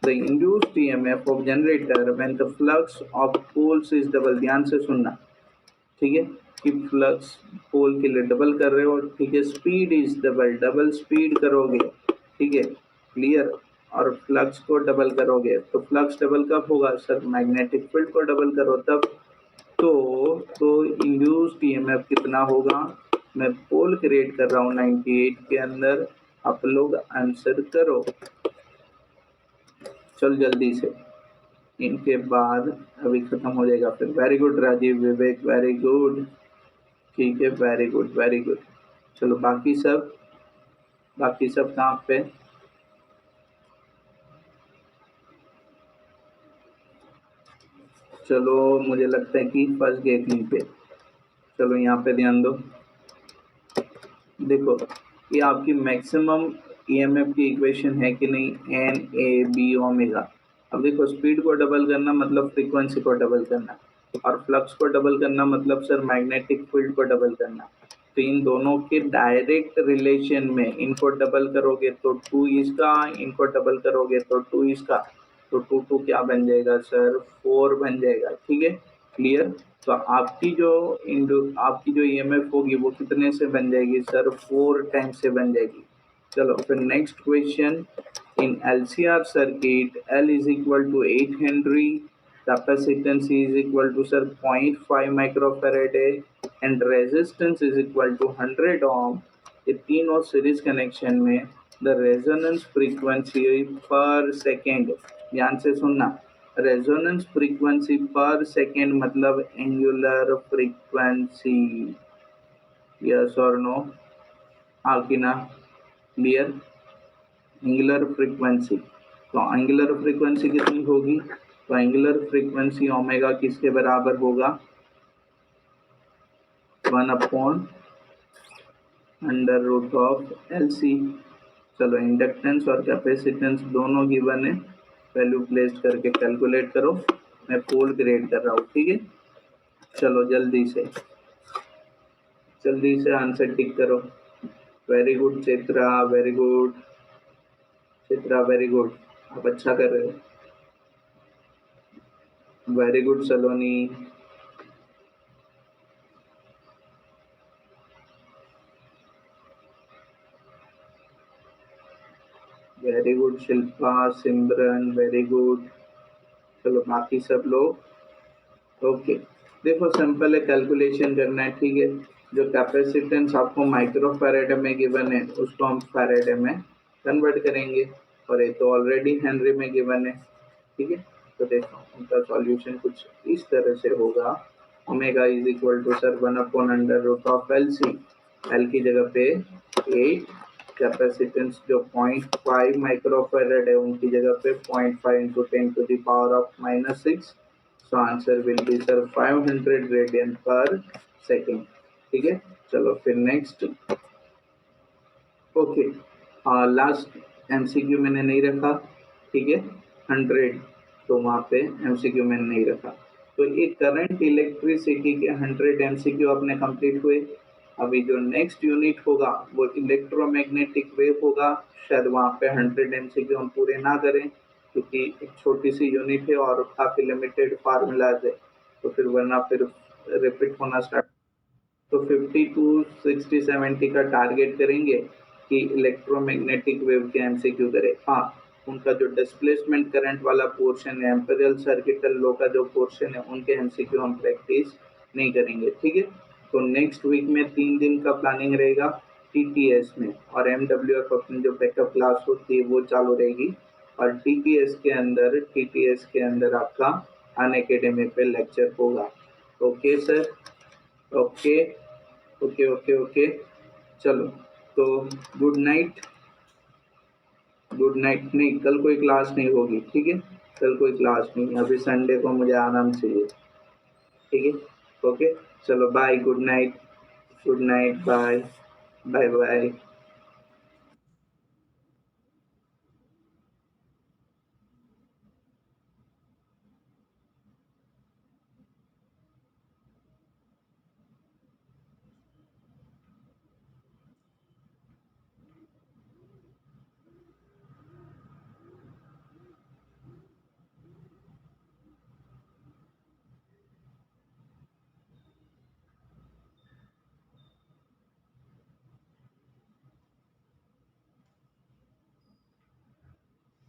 The induced EMF of generator when the flux of poles is double, ध्यान से सुनना, ठीक है, कि फ्लक्स पोल के लिए डबल कर रहे हो, ठीक है, स्पीड इज डबल स्पीड करोगे, ठीक है, क्लियर। और फ्लक्स को डबल करोगे तो फ्लक्स डबल कब होगा सर, मैग्नेटिक फील्ड को डबल करो तब। तो इंड्यूस्ड ईएमएफ कितना होगा, मैं पोल क्रिएट कर रहा हूँ 98 के अंदर, आप लोग आंसर करो, चल जल्दी से, इनके बाद अभी खत्म हो जाएगा फिर। वेरी गुड राजीव, विवेक, वेरी गुड, ठीक है, वेरी गुड वेरी गुड। चलो बाकी सब कहाँ पे, चलो मुझे लगता है कि फर्स्ट गए कहीं पे। चलो यहाँ पे ध्यान दो, देखो ये आपकी मैक्सिमम ईएमएफ की इक्वेशन है कि नहीं, NAB ओमेगा। अब देखो स्पीड को डबल करना मतलब फ्रीक्वेंसी को डबल करना, और फ्लक्स को डबल करना मतलब सर मैग्नेटिक फील्ड को डबल करना। तो इन दोनों के डायरेक्ट रिलेशन में इनको डबल करोगे तो 2 इसका, इनको डबल करोगे तो 2 इसका, तो 2 क्या बन जाएगा सर, 4 बन जाएगा, ठीक है, क्लियर। तो आपकी जो ईएमएफ होगी वो कितने से बन जाएगी सर, 4 टाइम्स से बन जाएगी। चलो फिर next question, in LCR circuit L is equal to 8 henry, capacitance is equal to sir 0.5 microfarad and resistance is equal to 100 ohm. ये तीनों सीरीज कनेक्शन में द रेजोनेंस फ्रीक्वेंसी पर सेकेंड, ध्यान से सुनना, रेजोनेंस फ्रीक्वेंसी पर सेकेंड मतलब angular frequency, yes और नो, हाँ कि ना, क्लियर। एंगुलर फ्रीक्वेंसी, तो एंगुलर फ्रीक्वेंसी कितनी होगी, तो एंगुलर फ्रीक्वेंसी ओमेगा किसके बराबर होगा, 1/√LC। चलो इंडक्टेंस और कैपेसिटेंस दोनों गिवन है, वैल्यू प्लेस करके कैलकुलेट करो, मैं पोल क्रिएट कर रहा हूँ, ठीक है। चलो जल्दी से आंसर टिक करो। Very good Chitra, very good Chitra, very good, आप अच्छा कर रहे हो, वेरी गुड सलोनी, वेरी गुड शिल्पा, सिमरन, वेरी गुड। चलो बाकी सब लोग ओके। देखो सिंपल है, कैलकुलेशन करना है, ठीक है। जो कैपेसिटेंस आपको माइक्रो फैराड में गिवन है उसको हम फैराड में कन्वर्ट करेंगे, और ये तो ऑलरेडी हेनरी में गिवन है, ठीक है। तो देखो उनका सॉल्यूशन कुछ इस तरह से होगा, omega is equal to sir 1/√LC, L की जगह पे 8, कैपेसिटेंस जो 0.5 माइक्रोफैराड है उनकी जगह पे 0.5 into 10⁻⁻6, so answer will be sir 500 radian पर सेकेंड, ठीक है। चलो फिर नेक्स्ट, ओके, लास्ट एमसीक्यू मैंने नहीं रखा, ठीक है, 100, तो वहाँ पे एमसीक्यू मैंने नहीं रखा। तो ये करंट इलेक्ट्रिसिटी के 100 एमसीक्यू अपने कंप्लीट हुए। अभी जो नेक्स्ट यूनिट होगा वो इलेक्ट्रोमैग्नेटिक वेव होगा, शायद वहाँ पे 100 एमसीक्यू हम पूरे ना करें, क्योंकि एक छोटी सी यूनिट है और काफ़ी लिमिटेड फार्मूलाज है, तो फिर वरना फिर रिपीट होना स्टार्ट। तो 50 टू 60 70 का टारगेट करेंगे कि इलेक्ट्रोमैग्नेटिक वेव के एमसीक्यू करें। हाँ, उनका जो डिस्प्लेसमेंट करंट वाला पोर्शन है, एम्पेरियल सर्किटल लॉ का जो पोर्शन है, उनके एमसीक्यू हम प्रैक्टिस नहीं करेंगे, ठीक है। तो नेक्स्ट वीक में 3 दिन का प्लानिंग रहेगा टीटीएस में, और एमडब्ल्यूएफ अपनी जो बैकअप क्लास होती है वो चालू रहेगी, और टीटीएस के अंदर आपका अनअकैडमी पे लेक्चर होगा। Okay sir, okay okay okay okay. चलो तो गुड नाइट, गुड नाइट। नहीं, कल कोई क्लास नहीं होगी, ठीक है, कल कोई क्लास नहीं, अभी संडे को मुझे आराम चाहिए, ठीक है। ओके, चलो bye, good night, good night, bye bye bye.